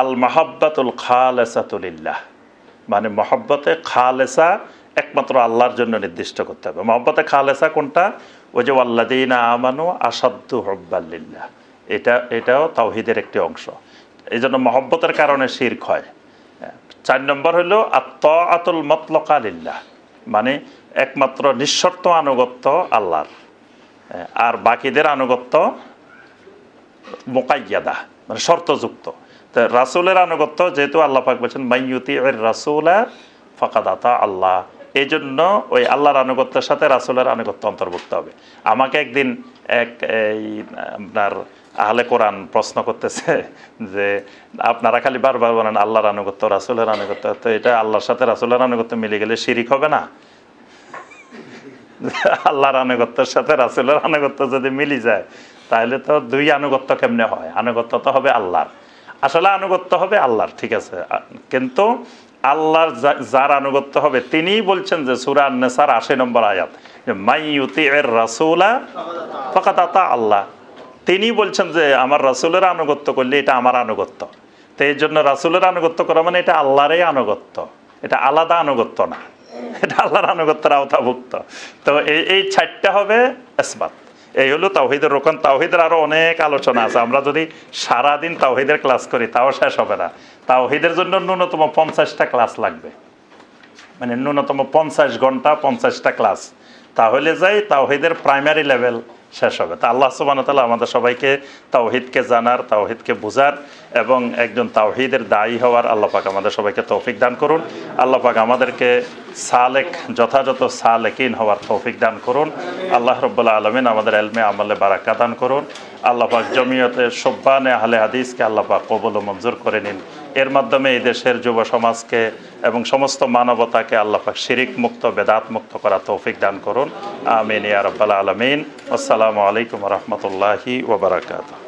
আল মাহাব্বাতুল খালিসাতু লিল্লাহ, মানে মহব্বতে খালেসা একমাত্র আল্লাহর জন্য নির্দিষ্ট করতে হবে। মহব্বতে খালেসা কোনটা? ওই যে ওয়াল্লাযীনা আমানু আশাদ্দু হুব্বান লিল্লাহ, এটাও তাওহীদের একটি অংশ। এই জন্য মহব্বতের কারণে শিরক হয়। 4 নম্বর হলো আত-তাআতুল মুতলাকা লিল্লাহ, মানে একমাত্র নিঃশর্ত আনুগত্য আল্লাহর, আর বাকিদের আনুগত্য মুকাইয়াদা, মানে শর্তযুক্ত। তো রাসূলের আনুগত্য যেহেতু আল্লাহ পাক বলেছেন মাইয়ুতিউর রাসূলা ফাকাদ আতা আল্লাহ, এই জন্য ওই আল্লাহর আনুগত্যের সাথে রাসূলের আনুগত্য অন্তর্ভুক্ত হবে। আমাকে একদিন আপনার আহলে কোরআন প্রশ্ন করতেছে যে আপনারা খালি বারবার বলেন আল্লাহর আনুগত্য, রাসূলের আনুগত্য, তো এটা আল্লাহর সাথে রাসূলের আনুগত্য মিলে গেলে শিরিক হবে না? আল্লাহর আনুগত্যের সাথে রাসূলের আনুগত্য যদি মিলি যায় তাহলে তো 2 আনুগত্য কেমনে হয়? আনুগত্য তো হবে আল্লাহর, আসলে আনুগত্য হবে আল্লাহর, ঠিক আছে, কিন্তু আল্লাহর যার আনুগত্য হবে তিনিই বলছেন যে সূরা আন-নিসার 80 নম্বর আয়াত, মাইয়ুতিউর রাসূলা ফাকাদ আতা আল্লাহ, তিনি বলছেন যে আমার রাসূলের আনুগত্য করলে এটা আমার আনুগত্য। তো এই জন্য রাসূলের আনুগত্য করা মানে এটা আল্লাহরই আনুগত্য, এটা আলাদা আনুগত্য না, এটা আল্লাহর আনুগত্যের আওতাভুক্ত। তো এই 4টা হবে ইসবাত। এই হলো তাওহীদের রোকন। তাওহীদের আরো অনেক আলোচনা আছে, আমরা যদি সারাদিন তাওহীদের ক্লাস করি তাও শেষ হবে না। তাওহীদের জন্য ন্যূনতম 50টা ক্লাস লাগবে, মানে ন্যূনতম 50 ঘন্টা 50টা ক্লাস, তাহলে যাই তাওহীদের প্রাইমারি লেভেল শেষ হবে। তা আল্লাহ সুবহানাহু ওয়া তাআলা আমাদের সবাইকে তাওহীদকে জানার, তাওহীদকে বুঝার এবং একজন তাওহীদের দায়ী হওয়ার আল্লাহ পাক আমাদের সবাইকে তৌফিক দান করুন। আল্লাহ পাক আমাদেরকে সালেক, যথাযথ সালেকিন হওয়ার তৌফিক দান করুন। আল্লাহ রাব্বুল আলামিন আমাদের ইলমে আমলে বারাকা দান করুন। আল্লাহ পাক জমিয়তে শুব্বানে আহলে হাদিসকে আল্লাহ পাক কবুল ও মঞ্জুর করে নিন। এর মাধ্যমে এই দেশের যুব সমাজকে এবং সমস্ত মানবতাকে আল্লাহ পাক শিরিক মুক্ত, বেদাত মুক্ত করার তৌফিক দান করুন। আমিন ইয়া রাব্বাল আলামিন। আসসালামু আলাইকুম ওয়া রাহমাতুল্লাহি ওয়া বারাকাতুহু।